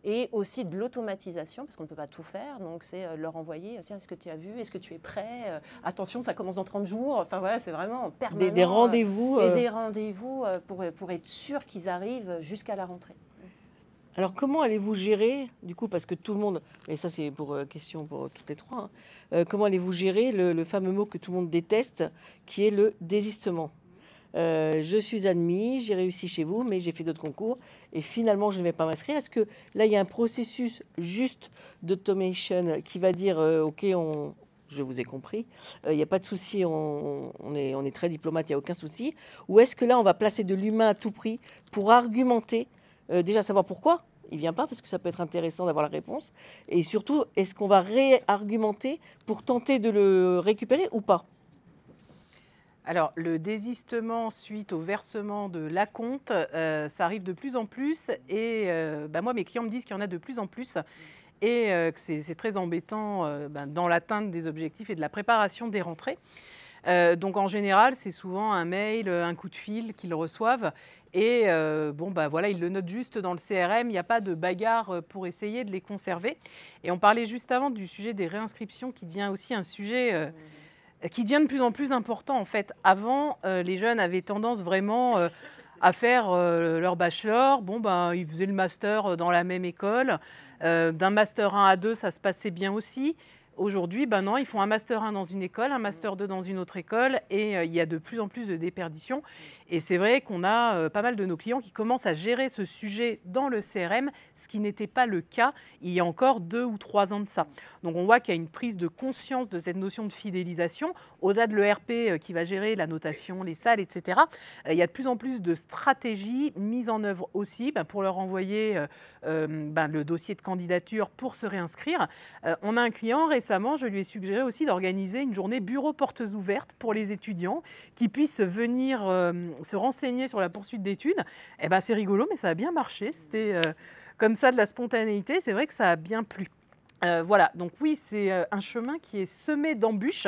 et aussi de l'automatisation, parce qu'on ne peut pas tout faire. Donc, c'est leur envoyer, tiens, est-ce que tu as vu, est-ce que tu es prêt, attention, ça commence dans 30 jours. Enfin, voilà, c'est vraiment permanent. Des rendez-vous. Et des rendez-vous pour être sûr qu'ils arrivent jusqu'à la rentrée. Alors, comment allez-vous gérer, du coup, parce que tout le monde, et ça c'est pour question pour toutes les trois, hein, comment allez-vous gérer le fameux mot que tout le monde déteste, qui est le désistement? Je suis admis, j'ai réussi chez vous, mais j'ai fait d'autres concours et finalement je ne vais pas m'inscrire. Est-ce que là il y a un processus juste d'automation qui va dire ok, je vous ai compris, il n'y a pas de souci, on est très diplomate, il n'y a aucun souci. Ou est-ce que là on va placer de l'humain à tout prix pour argumenter, déjà savoir pourquoi il ne vient pas, parce que ça peut être intéressant d'avoir la réponse, et surtout est-ce qu'on va réargumenter pour tenter de le récupérer ou pas? Alors, le désistement suite au versement de l'acompte, ça arrive de plus en plus. Et moi, mes clients me disent qu'il y en a de plus en plus et que c'est très embêtant dans l'atteinte des objectifs et de la préparation des rentrées. Donc, en général, c'est souvent un mail, un coup de fil qu'ils reçoivent. Et voilà, ils le notent juste dans le CRM. Il n'y a pas de bagarre pour essayer de les conserver. Et on parlait juste avant du sujet des réinscriptions qui devient aussi un sujet qui devient de plus en plus important en fait. Avant, les jeunes avaient tendance vraiment à faire leur bachelor. Ils faisaient le master dans la même école. D'un master 1 à 2, ça se passait bien aussi. Aujourd'hui, non, ils font un master 1 dans une école, un master 2 dans une autre école et il y a de plus en plus de déperditions. Et c'est vrai qu'on a pas mal de nos clients qui commencent à gérer ce sujet dans le CRM, ce qui n'était pas le cas il y a encore 2 ou 3 ans de ça. Donc on voit qu'il y a une prise de conscience de cette notion de fidélisation. Au-delà de l'ERP qui va gérer la notation, les salles, etc., il y a de plus en plus de stratégies mises en œuvre aussi pour leur envoyer le dossier de candidature pour se réinscrire. On a un client récemment, je lui ai suggéré aussi d'organiser une journée bureau portes ouvertes pour les étudiants qui puissent venir se renseigner sur la poursuite d'études. C'est rigolo, mais ça a bien marché. C'était comme ça de la spontanéité. C'est vrai que ça a bien plu. Voilà, donc oui, c'est un chemin qui est semé d'embûches.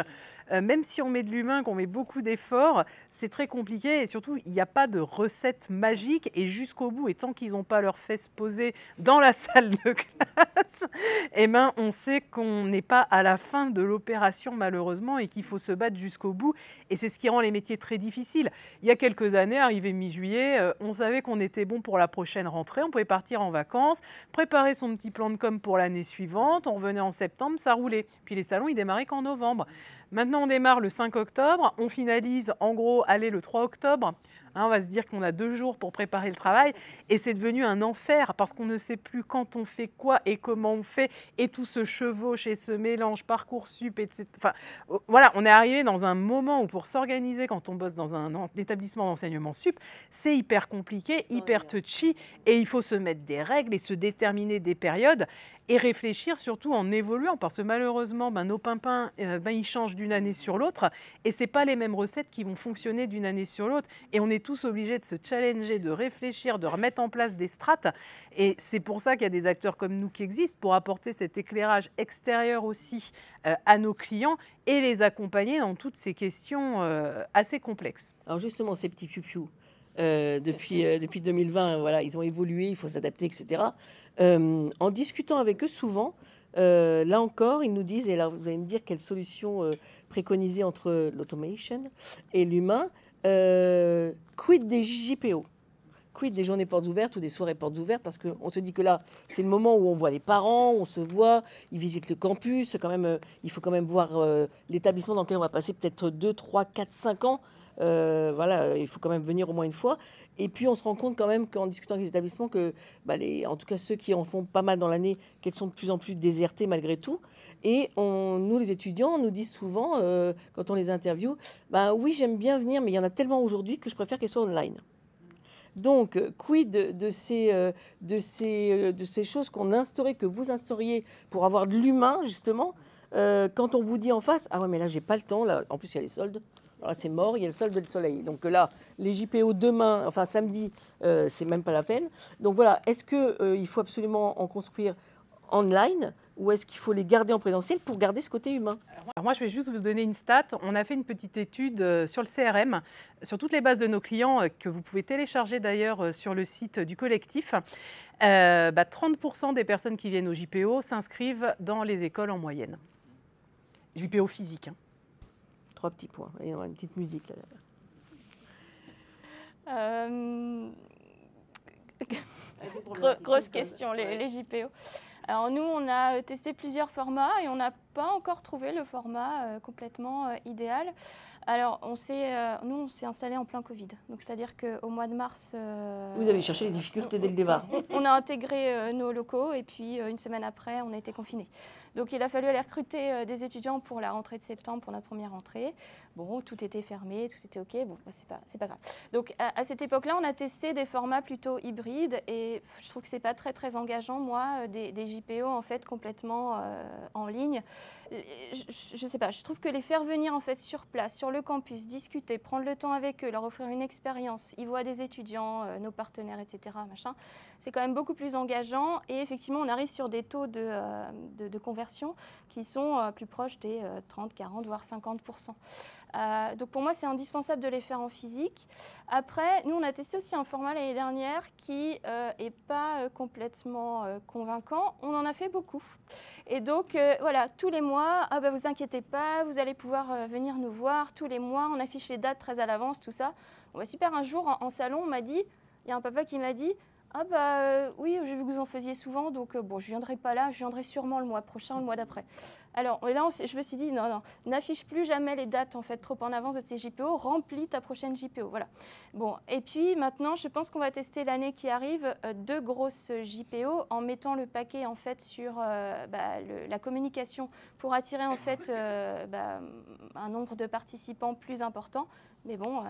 Même si on met de l'humain, qu'on met beaucoup d'efforts, c'est très compliqué et surtout, il n'y a pas de recette magique et jusqu'au bout. Et tant qu'ils n'ont pas leurs fesses posées dans la salle de classe, on sait qu'on n'est pas à la fin de l'opération malheureusement et qu'il faut se battre jusqu'au bout. Et c'est ce qui rend les métiers très difficiles. Il y a quelques années, arrivé mi-juillet, on savait qu'on était bon pour la prochaine rentrée. On pouvait partir en vacances, préparer son petit plan de com pour l'année suivante. On revenait en septembre, ça roulait. Puis les salons, ils démarraient qu'en novembre. Maintenant, on démarre le 5 octobre, on finalise en gros, le 3 octobre. On va se dire qu'on a 2 jours pour préparer le travail et c'est devenu un enfer parce qu'on ne sait plus quand on fait quoi et comment on fait et tout se chevauche et se mélange, Parcoursup, etc. Enfin, voilà, on est arrivé dans un moment où pour s'organiser quand on bosse dans un établissement d'enseignement sup, c'est hyper compliqué, hyper touchy et il faut se mettre des règles et se déterminer des périodes et réfléchir surtout en évoluant parce que malheureusement, nos pimpins, ils changent d'une année sur l'autre et ce n'est pas les mêmes recettes qui vont fonctionner d'une année sur l'autre et on est tous obligés de se challenger, de réfléchir, de remettre en place des strates et c'est pour ça qu'il y a des acteurs comme nous qui existent pour apporter cet éclairage extérieur aussi à nos clients et les accompagner dans toutes ces questions assez complexes. Alors justement, ces petits piou-piou, depuis 2020, voilà, ils ont évolué, il faut s'adapter, etc. En discutant avec eux souvent, là encore, ils nous disent, et là vous allez me dire quelle solution préconiser entre l'automation et l'humain, quid des JPO, quid des journées portes ouvertes ou des soirées portes ouvertes, parce qu'on se dit que là, c'est le moment où on voit les parents, on se voit, ils visitent le campus, quand même, il faut quand même voir l'établissement dans lequel on va passer peut-être 2, 3, 4, 5 ans. Voilà, il faut quand même venir au moins une fois. Et puis on se rend compte quand même qu'en discutant avec les établissements que, en tout cas ceux qui en font pas mal dans l'année, qu'elles sont de plus en plus désertées malgré tout. Et nous, les étudiants, on nous dit souvent, quand on les interviewe, oui, j'aime bien venir, mais il y en a tellement aujourd'hui que je préfère qu'elles soient online. Donc, quid de ces choses qu'on instaurait, que vous instauriez pour avoir de l'humain, justement, quand on vous dit en face, ah ouais, mais là, j'ai pas le temps, là, en plus, il y a les soldes. Alors là, c'est mort, il y a le solde et le soleil. Donc là, les JPO demain, enfin samedi, c'est même pas la peine. Donc voilà, est-ce qu'il faut absolument en construire online ou est-ce qu'il faut les garder en présentiel pour garder ce côté humain? Alors moi, je vais juste vous donner une stat. On a fait une petite étude sur le CRM, sur toutes les bases de nos clients, que vous pouvez télécharger d'ailleurs sur le site du collectif. 30% des personnes qui viennent au JPO s'inscrivent dans les écoles en moyenne. JPO physique. 3 petits points. Et on a une petite musique là. Grosse question, les JPO. Alors nous, on a testé plusieurs formats et on n'a pas encore trouvé le format complètement idéal. Alors, nous, on s'est installé en plein Covid. Donc, c'est-à-dire qu'au mois de mars... Vous avez cherché les difficultés dès le départ. On a intégré nos locaux et puis une semaine après, on a été confinés. Donc, il a fallu aller recruter des étudiants pour la rentrée de septembre, pour notre première rentrée. Bon, tout était fermé, tout était OK. Bon, c'est pas grave. Donc, à cette époque-là, on a testé des formats plutôt hybrides et je trouve que c'est pas très, très engageant, moi, des JPO, en fait, complètement en ligne. Je sais pas, je trouve que les faire venir en fait sur place, sur le campus, discuter, prendre le temps avec eux, leur offrir une expérience, ils voient des étudiants, nos partenaires, etc. machin, c'est quand même beaucoup plus engageant et effectivement on arrive sur des taux de conversion qui sont plus proches des 30, 40, voire 50%. Donc pour moi, c'est indispensable de les faire en physique. Après, nous, on a testé aussi un format l'année dernière qui n'est pas complètement convaincant. On en a fait beaucoup. Et donc, voilà, tous les mois, vous inquiétez pas, vous allez pouvoir venir nous voir. Tous les mois, on affiche les dates très à l'avance, tout ça. Bon, super, un jour, en salon, on m'a dit, il y a un papa qui m'a dit, oui, j'ai vu que vous en faisiez souvent, donc bon, je ne viendrai pas là, je viendrai sûrement le mois prochain, le mois d'après. Alors là, je me suis dit, non, n'affiche plus jamais les dates en fait trop en avance de tes JPO, remplis ta prochaine JPO, voilà. Bon, et puis maintenant, je pense qu'on va tester l'année qui arrive 2 grosses JPO en mettant le paquet en fait sur la communication pour attirer en fait un nombre de participants plus important. Mais bon,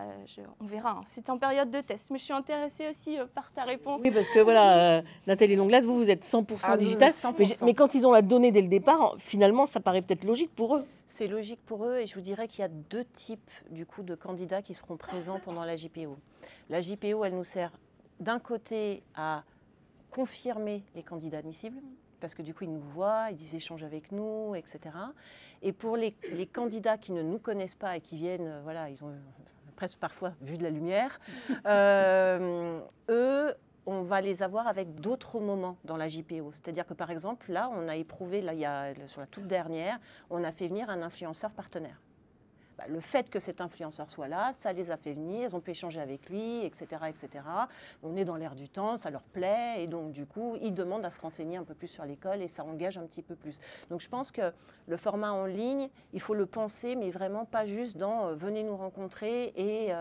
on verra. Hein. C'est en période de test. Mais je suis intéressée aussi par ta réponse. Oui, parce que voilà, Nathalie Longlade, vous êtes 100% digital. 100%. Mais quand ils ont la donnée dès le départ, finalement, ça paraît peut-être logique pour eux. C'est logique pour eux et je vous dirais qu'il y a 2 types du coup, de candidats qui seront présents pendant la JPO. La JPO, elle nous sert d'un côté à confirmer les candidats admissibles, parce que du coup, ils nous voient, ils échangent avec nous, etc. Et pour les candidats qui ne nous connaissent pas et qui viennent, voilà, ils ont presque parfois vu de la lumière, eux, on va les avoir avec d'autres moments dans la JPO. C'est-à-dire que, par exemple, là, on a éprouvé, sur la toute dernière, on a fait venir un influenceur partenaire. Le fait que cet influenceur soit là, ça les a fait venir, ils ont pu échanger avec lui, etc., etc. On est dans l'air du temps, ça leur plaît, et donc du coup, ils demandent à se renseigner un peu plus sur l'école et ça engage un petit peu plus. Donc je pense que le format en ligne, il faut le penser, mais vraiment pas juste dans venez nous rencontrer et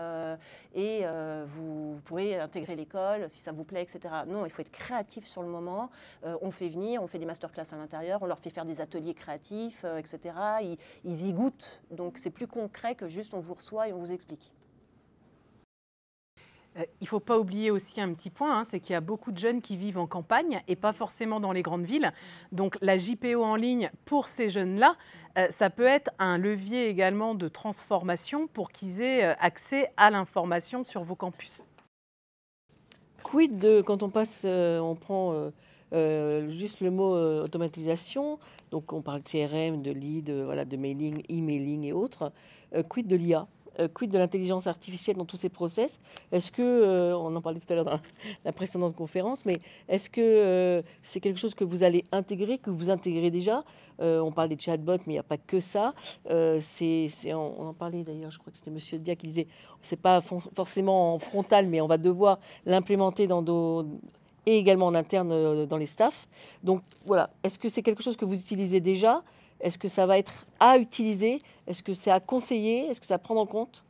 vous pourrez intégrer l'école si ça vous plaît, etc. Non, il faut être créatif sur le moment. On fait venir, on fait des masterclass à l'intérieur, on leur fait faire des ateliers créatifs, etc. Ils y goûtent, donc c'est plus concret que juste on vous reçoit et on vous explique. Il ne faut pas oublier aussi un petit point, c'est qu'il y a beaucoup de jeunes qui vivent en campagne et pas forcément dans les grandes villes. Donc la JPO en ligne, pour ces jeunes-là, ça peut être un levier également de transformation pour qu'ils aient accès à l'information sur vos campus. Quid de, quand on passe, on prend juste le mot automatisation, donc on parle de CRM, de lead, de mailing, emailing et autres, quid de l'IA? Quid de l'intelligence artificielle dans tous ces process? Est-ce que, on en parlait tout à l'heure dans la précédente conférence, mais est-ce que c'est quelque chose que vous allez intégrer, que vous intégrez déjà? On parle des chatbots, mais il n'y a pas que ça. On en parlait d'ailleurs, je crois que c'était Monsieur Dia qui disait, c'est pas forcément en frontal, mais on va devoir l'implémenter et également en interne dans les staffs. Donc voilà, est-ce que c'est quelque chose que vous utilisez déjà? Est-ce que ça va être à utiliser? Est-ce que c'est à conseiller? Est-ce que c'est à prendre en compte?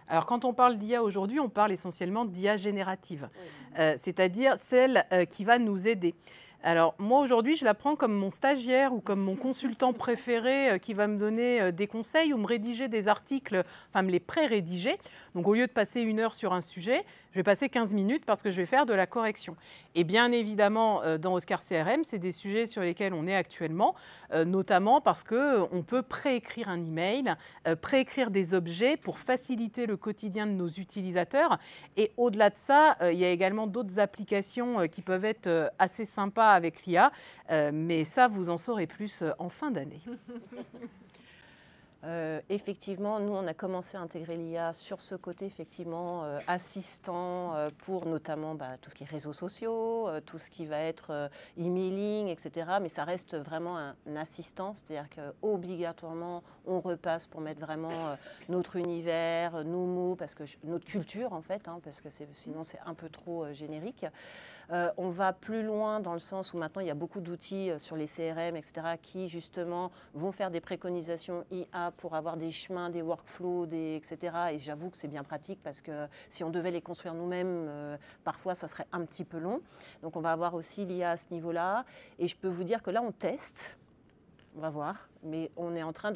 Alors, quand on parle d'IA aujourd'hui, on parle essentiellement d'IA générative, c'est-à-dire celle qui va nous aider. Alors, moi, aujourd'hui, je la prends comme mon stagiaire ou comme mon consultant préféré qui va me donner des conseils ou me rédiger des articles, enfin, me les pré-rédiger. Donc, au lieu de passer 1 heure sur un sujet, je vais passer 15 minutes parce que je vais faire de la correction. Et bien évidemment, dans Oscar CRM, c'est des sujets sur lesquels on est actuellement, notamment parce qu'on peut préécrire un email, préécrire des objets pour faciliter le quotidien de nos utilisateurs. Et au-delà de ça, il y a également d'autres applications qui peuvent être assez sympas avec l'IA, mais ça, vous en saurez plus en fin d'année. Effectivement, nous, on a commencé à intégrer l'IA sur ce côté, effectivement, assistant pour notamment tout ce qui est réseaux sociaux, tout ce qui va être emailing, etc. Mais ça reste vraiment un assistant, c'est-à-dire qu'obligatoirement, on repasse pour mettre vraiment notre univers, nos mots, parce que notre culture, en fait, hein, parce que sinon, c'est un peu trop générique. On va plus loin dans le sens où maintenant il y a beaucoup d'outils sur les CRM, etc., qui justement vont faire des préconisations IA pour avoir des chemins, des workflows, etc. Et j'avoue que c'est bien pratique parce que si on devait les construire nous-mêmes, parfois ça serait un petit peu long. Donc on va avoir aussi l'IA à ce niveau-là. Et je peux vous dire que là on teste. On va voir. Mais on est en train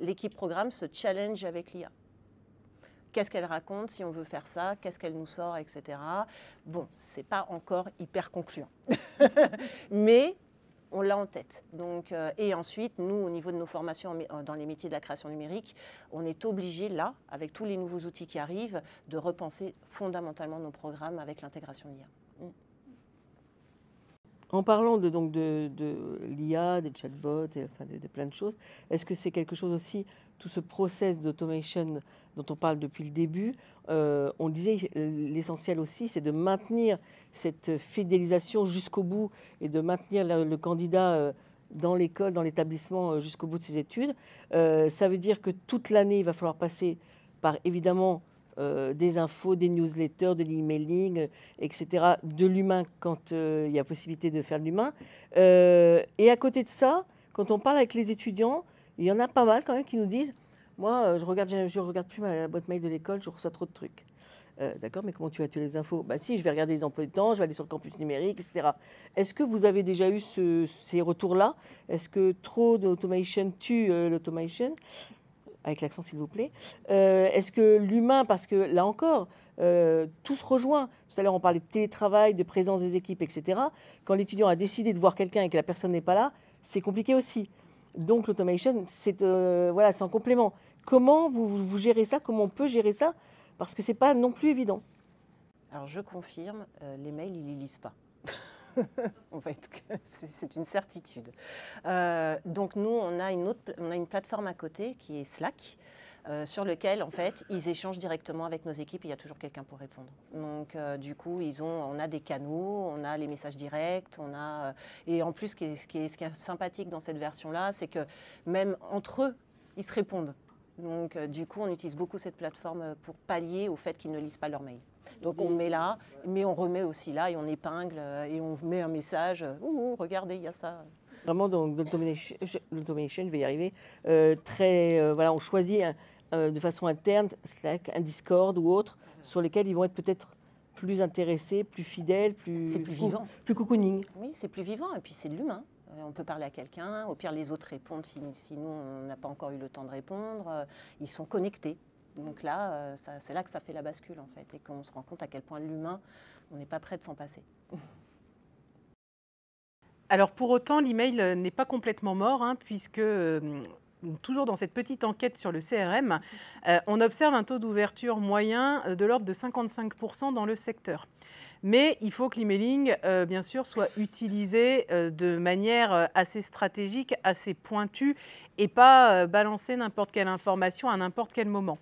l'équipe programme se challenge avec l'IA. Qu'est-ce qu'elle raconte, si on veut faire ça, qu'est-ce qu'elle nous sort, etc. Bon, ce n'est pas encore hyper concluant. Mais on l'a en tête. Donc, et ensuite, nous, au niveau de nos formations dans les métiers de la création numérique, on est obligé, là, avec tous les nouveaux outils qui arrivent, de repenser fondamentalement nos programmes avec l'intégration de l'IA. En parlant de l'IA, des chatbots, enfin de plein de choses, est-ce que c'est quelque chose aussi, tout ce process d'automation dont on parle depuis le début, on disait l'essentiel aussi, c'est de maintenir cette fidélisation jusqu'au bout et de maintenir le candidat dans l'école, dans l'établissement jusqu'au bout de ses études. Ça veut dire que toute l'année, il va falloir passer par évidemment des infos, des newsletters, de l'emailing, etc., de l'humain quand il y a possibilité de faire de l'humain. Et à côté de ça, quand on parle avec les étudiants, il y en a pas mal quand même qui nous disent « Moi, je regarde plus ma boîte mail de l'école, je reçois trop de trucs. » D'accord, mais comment tu as les infos? Bah si, je vais regarder les emplois du temps, je vais aller sur le campus numérique, etc. Est-ce que vous avez déjà eu ces retours-là? Est-ce que trop d'automation tue l'automation? Avec l'accent s'il vous plaît. Est-ce que l'humain, parce que là encore, tout se rejoint. Tout à l'heure, on parlait de télétravail, de présence des équipes, etc. Quand l'étudiant a décidé de voir quelqu'un et que la personne n'est pas là, c'est compliqué aussi. Donc l'automation, c'est en complément. Comment vous gérez ça? Comment on peut gérer ça? Parce que ce n'est pas non plus évident. Alors je confirme, les mails, ils ne les lisent pas. En fait, c'est une certitude. Donc nous, on a une plateforme à côté qui est Slack, sur lequel en fait ils échangent directement avec nos équipes. Il y a toujours quelqu'un pour répondre. Donc du coup, on a des canaux, on a les messages directs, et en plus, ce qui est sympathique dans cette version-là, c'est que même entre eux, ils se répondent. Donc du coup, on utilise beaucoup cette plateforme pour pallier au fait qu'ils ne lisent pas leurs mails. Donc on met là, mais on remet aussi là et on épingle et on met un message. Regardez, il y a ça. Vraiment, donc l'automation, je vais y arriver. On choisit de façon interne Slack, un Discord ou autre, sur lesquels ils vont être peut-être plus intéressés, plus fidèles, plus vivant, plus cocooning. Oui, c'est plus vivant et puis c'est de l'humain. On peut parler à quelqu'un, au pire les autres répondent si nous on n'a pas encore eu le temps de répondre. Ils sont connectés. Donc là, c'est là que ça fait la bascule en fait et qu'on se rend compte à quel point l'humain, on n'est pas prêt de s'en passer. Alors pour autant, l'email n'est pas complètement mort, hein, puisque toujours dans cette petite enquête sur le CRM, on observe un taux d'ouverture moyen de l'ordre de 55% dans le secteur. Mais il faut que l'emailing, bien sûr, soit utilisé de manière assez stratégique, assez pointue, et pas balancer n'importe quelle information à n'importe quel moment.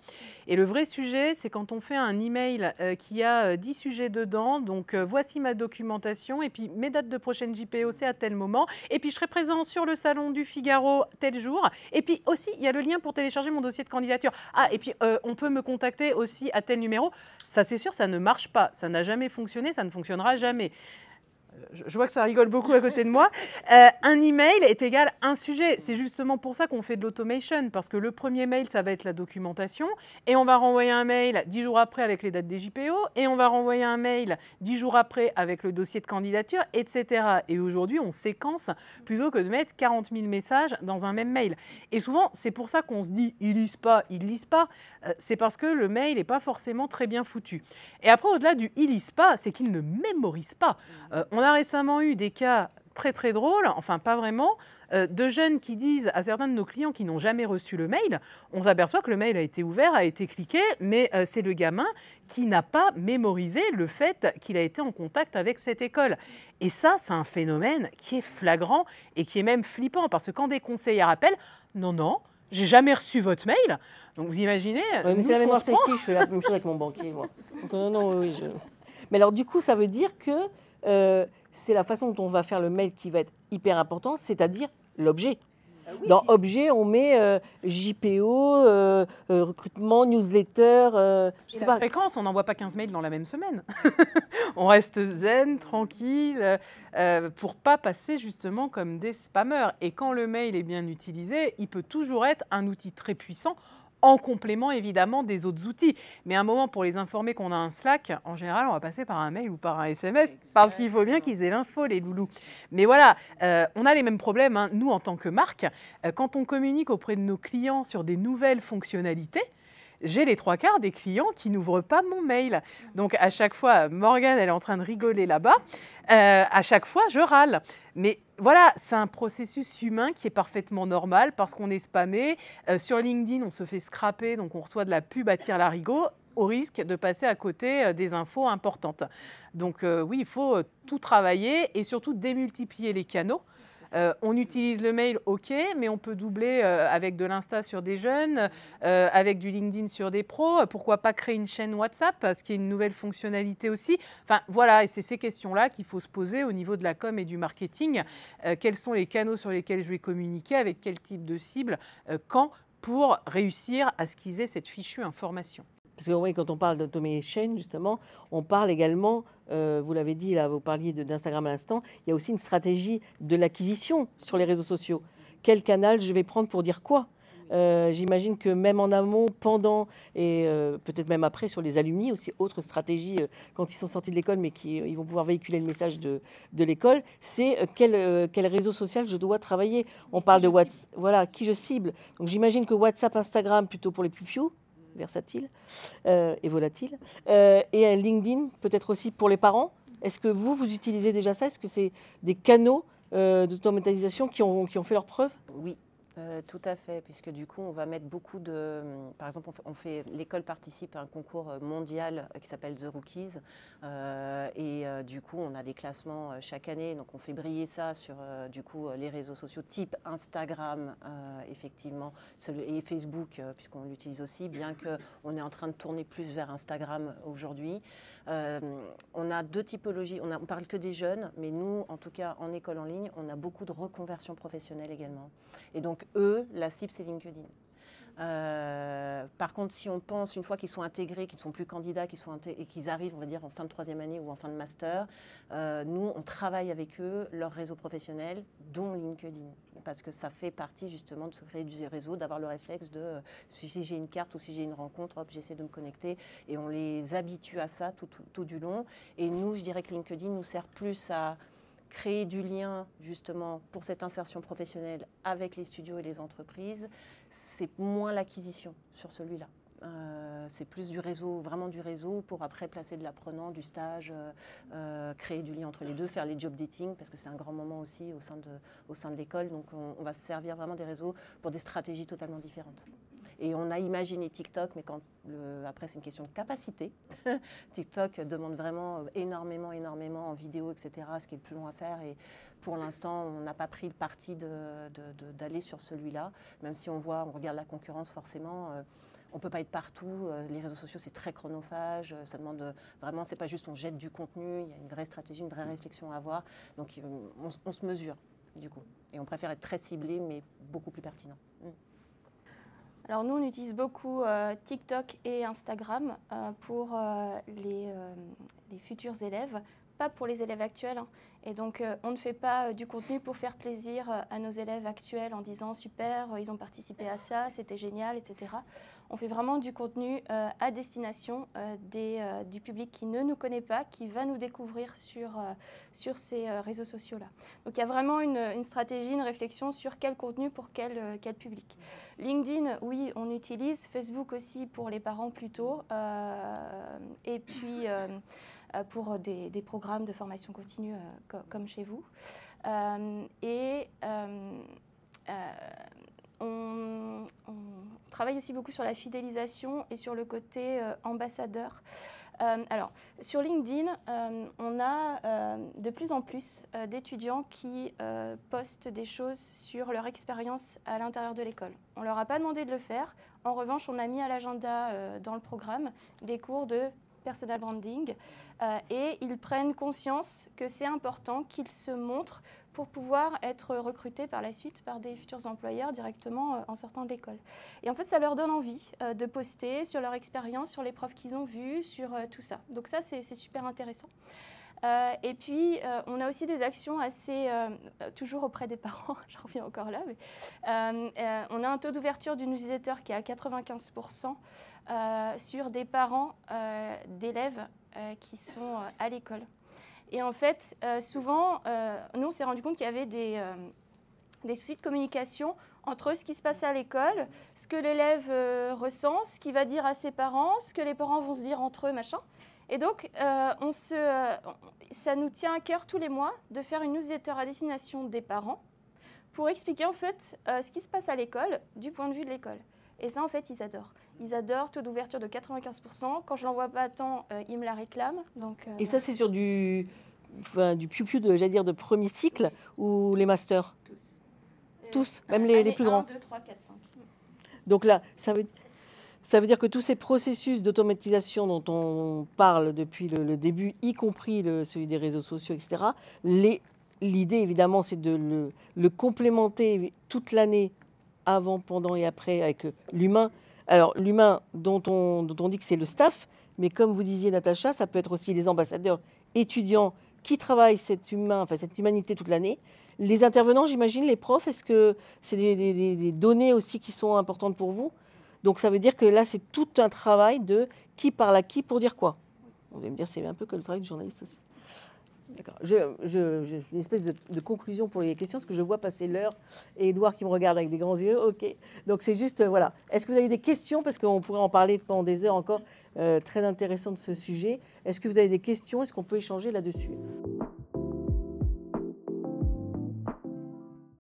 Et le vrai sujet, c'est quand on fait un email qui a 10 sujets dedans, donc voici ma documentation, et puis mes dates de prochaine JPO, c'est à tel moment, et puis je serai présent sur le salon du Figaro tel jour, et puis aussi, il y a le lien pour télécharger mon dossier de candidature. Ah, et puis on peut me contacter aussi à tel numéro. Ça, c'est sûr, ça ne marche pas, ça n'a jamais fonctionné, ça ne fonctionnera jamais. Je vois que ça rigole beaucoup à côté de moi. Un email est égal à un sujet. C'est justement pour ça qu'on fait de l'automation, parce que le premier mail, ça va être la documentation, et on va renvoyer un mail 10 jours après avec les dates des JPO, et on va renvoyer un mail 10 jours après avec le dossier de candidature, etc. Et aujourd'hui, on séquence plutôt que de mettre 40 000 messages dans un même mail. Et souvent, c'est pour ça qu'on se dit « ils lisent pas ». C'est parce que le mail n'est pas forcément très bien foutu. Et après, au-delà du « ils lisent pas », c'est qu'ils ne mémorisent pas. On a récemment eu des cas très très drôles, enfin pas vraiment, de jeunes qui disent à certains de nos clients qui n'ont jamais reçu le mail, on s'aperçoit que le mail a été ouvert, a été cliqué, mais c'est le gamin qui n'a pas mémorisé le fait qu'il a été en contact avec cette école. Et ça, c'est un phénomène qui est flagrant et qui est même flippant, parce que quand des conseillers rappellent, non, j'ai jamais reçu votre mail. Donc vous imaginez. Ouais, mais nous, c'est la ce même qu'on se avec prend. qui je fais la même chose avec mon banquier, moi. Donc, non, oui, Mais alors, du coup, ça veut dire que c'est la façon dont on va faire le mail qui va être hyper importante, c'est-à-dire l'objet. Dans objet, on met JPO, recrutement, newsletter, je Et sais la pas. fréquence, on n'envoie pas 15 mails dans la même semaine. On reste zen, tranquille, pour pas passer justement comme des spammers. Et quand le mail est bien utilisé, il peut toujours être un outil très puissant, en complément évidemment des autres outils. Mais à un moment, pour les informer qu'on a un Slack, en général, on va passer par un mail ou par un SMS, parce qu'il faut bien qu'ils aient l'info, les loulous. Mais voilà, on a les mêmes problèmes, hein. Nous, en tant que marque, quand on communique auprès de nos clients sur des nouvelles fonctionnalités, j'ai les 3/4 des clients qui n'ouvrent pas mon mail. Donc à chaque fois, Morgane, elle est en train de rigoler là-bas. À chaque fois, je râle. Mais voilà, c'est un processus humain qui est parfaitement normal parce qu'on est spammé. Sur LinkedIn, on se fait scraper, donc on reçoit de la pub à tire-larigot au risque de passer à côté des infos importantes. Donc oui, il faut tout travailler et surtout démultiplier les canaux. On utilise le mail, ok, mais on peut doubler avec de l'Insta sur des jeunes, avec du LinkedIn sur des pros. Pourquoi pas créer une chaîne WhatsApp, ce qui est une nouvelle fonctionnalité aussi. Enfin, voilà, et c'est ces questions-là qu'il faut se poser au niveau de la com et du marketing. Quels sont les canaux sur lesquels je vais communiquer, avec quel type de cible, quand, pour réussir à ce qu'ils aient cette fichue information. Parce que oui, quand on parle d'automation, justement, on parle également, vous l'avez dit, là, vous parliez d'Instagram à l'instant, il y a aussi une stratégie de l'acquisition sur les réseaux sociaux. Quel canal je vais prendre pour dire quoi? J'imagine que même en amont, pendant et peut-être même après sur les alumni, aussi autre stratégie quand ils sont sortis de l'école mais ils vont pouvoir véhiculer le message de l'école, c'est quel réseau social je dois travailler. On parle de WhatsApp, voilà, qui je cible. Donc j'imagine que WhatsApp, Instagram plutôt pour les piou-piou, versatile et volatile, et un LinkedIn peut-être aussi pour les parents. Est-ce que vous utilisez déjà ça? Est-ce que c'est des canaux d'automatisation qui ont fait leurs preuves? Oui, tout à fait, puisque du coup, on va mettre beaucoup de... Par exemple, l'école participe à un concours mondial qui s'appelle The Rookies. Du coup, on a des classements chaque année. Donc, on fait briller ça sur du coup, les réseaux sociaux type Instagram, effectivement, et Facebook, puisqu'on l'utilise aussi, bien qu'on est en train de tourner plus vers Instagram aujourd'hui. On a deux typologies. On parle que des jeunes, mais nous, en tout cas, en école en ligne, on a beaucoup de reconversion professionnelle également. Et donc, eux, la cible, c'est LinkedIn. Par contre, si on pense, une fois qu'ils sont intégrés, qu'ils ne sont plus candidats, et qu'ils arrivent, on va dire, en fin de troisième année ou en fin de master, nous, on travaille avec eux, leur réseau professionnel, dont LinkedIn. Parce que ça fait partie, justement, de se créer du réseau, d'avoir le réflexe de, si j'ai une carte ou si j'ai une rencontre, hop, j'essaie de me connecter. Et on les habitue à ça tout du long. Et nous, je dirais que LinkedIn nous sert plus à créer du lien justement pour cette insertion professionnelle avec les studios et les entreprises. C'est moins l'acquisition sur celui-là. C'est plus du réseau, vraiment du réseau pour après placer de l'apprenant, du stage, créer du lien entre les deux, faire les job dating parce que c'est un grand moment aussi au sein de l'école. Donc on va se servir vraiment des réseaux pour des stratégies totalement différentes. Et on a imaginé TikTok, mais après c'est une question de capacité. TikTok demande vraiment énormément en vidéo, etc., ce qui est le plus long à faire. Et pour l'instant, on n'a pas pris le parti d'aller sur celui-là, même si on regarde la concurrence forcément. On ne peut pas être partout. Les réseaux sociaux, c'est très chronophage. Ça demande vraiment, c'est pas juste on jette du contenu. Il y a une vraie stratégie, une vraie réflexion à avoir. Donc on se mesure, du coup. Et on préfère être très ciblé, mais beaucoup plus pertinent. Alors nous, on utilise beaucoup TikTok et Instagram pour les futurs élèves, pas pour les élèves actuels. Hein. Et donc, on ne fait pas du contenu pour faire plaisir à nos élèves actuels en disant « super, ils ont participé à ça, c'était génial, etc. » On fait vraiment du contenu à destination du public qui ne nous connaît pas, qui va nous découvrir sur ces réseaux sociaux-là. Donc il y a vraiment une stratégie, une réflexion sur quel contenu pour quel public. LinkedIn, oui, on utilise. Facebook aussi pour les parents plutôt. Et puis pour des programmes de formation continue comme chez vous. On travaille aussi beaucoup sur la fidélisation et sur le côté ambassadeur. Alors, sur LinkedIn, on a de plus en plus d'étudiants qui postent des choses sur leur expérience à l'intérieur de l'école. On ne leur a pas demandé de le faire. En revanche, on a mis à l'agenda dans le programme des cours de personal branding et ils prennent conscience que c'est important qu'ils se montrent pour pouvoir être recrutés par la suite par des futurs employeurs directement en sortant de l'école. Et en fait, ça leur donne envie de poster sur leur expérience, sur les profs qu'ils ont vus, sur tout ça. Donc ça, c'est super intéressant. Et puis, on a aussi des actions assez, toujours auprès des parents, je reviens encore là, mais on a un taux d'ouverture du newsletter qui est à 95% sur des parents d'élèves qui sont à l'école. Et en fait, souvent, nous, on s'est rendu compte qu'il y avait des soucis de communication entre ce qui se passe à l'école, ce que l'élève ressent, ce qu'il va dire à ses parents, ce que les parents vont se dire entre eux, machin. Et donc, ça nous tient à cœur tous les mois de faire une newsletter à destination des parents pour expliquer en fait ce qui se passe à l'école du point de vue de l'école. Et ça, en fait, ils adorent. Ils adorent, taux d'ouverture de 95%. Quand je ne l'envoie pas à temps, ils me la réclament. Donc, Et ça, c'est sur du piou-piou, j'allais dire, de premier cycle ou les masters? Tous, même les plus grands. 1, 2, 3, 4, 5. Donc là, ça veut dire que tous ces processus d'automatisation dont on parle depuis le début, y compris celui des réseaux sociaux, etc., l'idée, évidemment, c'est de le complémenter toute l'année, avant, pendant et après, avec l'humain. Alors, l'humain dont on dit que c'est le staff, mais comme vous disiez, Natacha, ça peut être aussi les ambassadeurs étudiants qui travaillent cette humanité toute l'année. Les intervenants, j'imagine, les profs, est-ce que c'est des données aussi qui sont importantes pour vous? Donc, ça veut dire que là, c'est tout un travail de qui parle à qui pour dire quoi. Vous allez me dire, c'est un peu que le travail du journaliste aussi. D'accord. J'ai une espèce de conclusion pour les questions, parce que je vois passer l'heure et Édouard qui me regarde avec des grands yeux. OK. Donc, c'est juste, voilà. Est-ce que vous avez des questions? Parce qu'on pourrait en parler pendant des heures encore, très intéressant de ce sujet. Est-ce que vous avez des questions? Est-ce qu'on peut échanger là-dessus?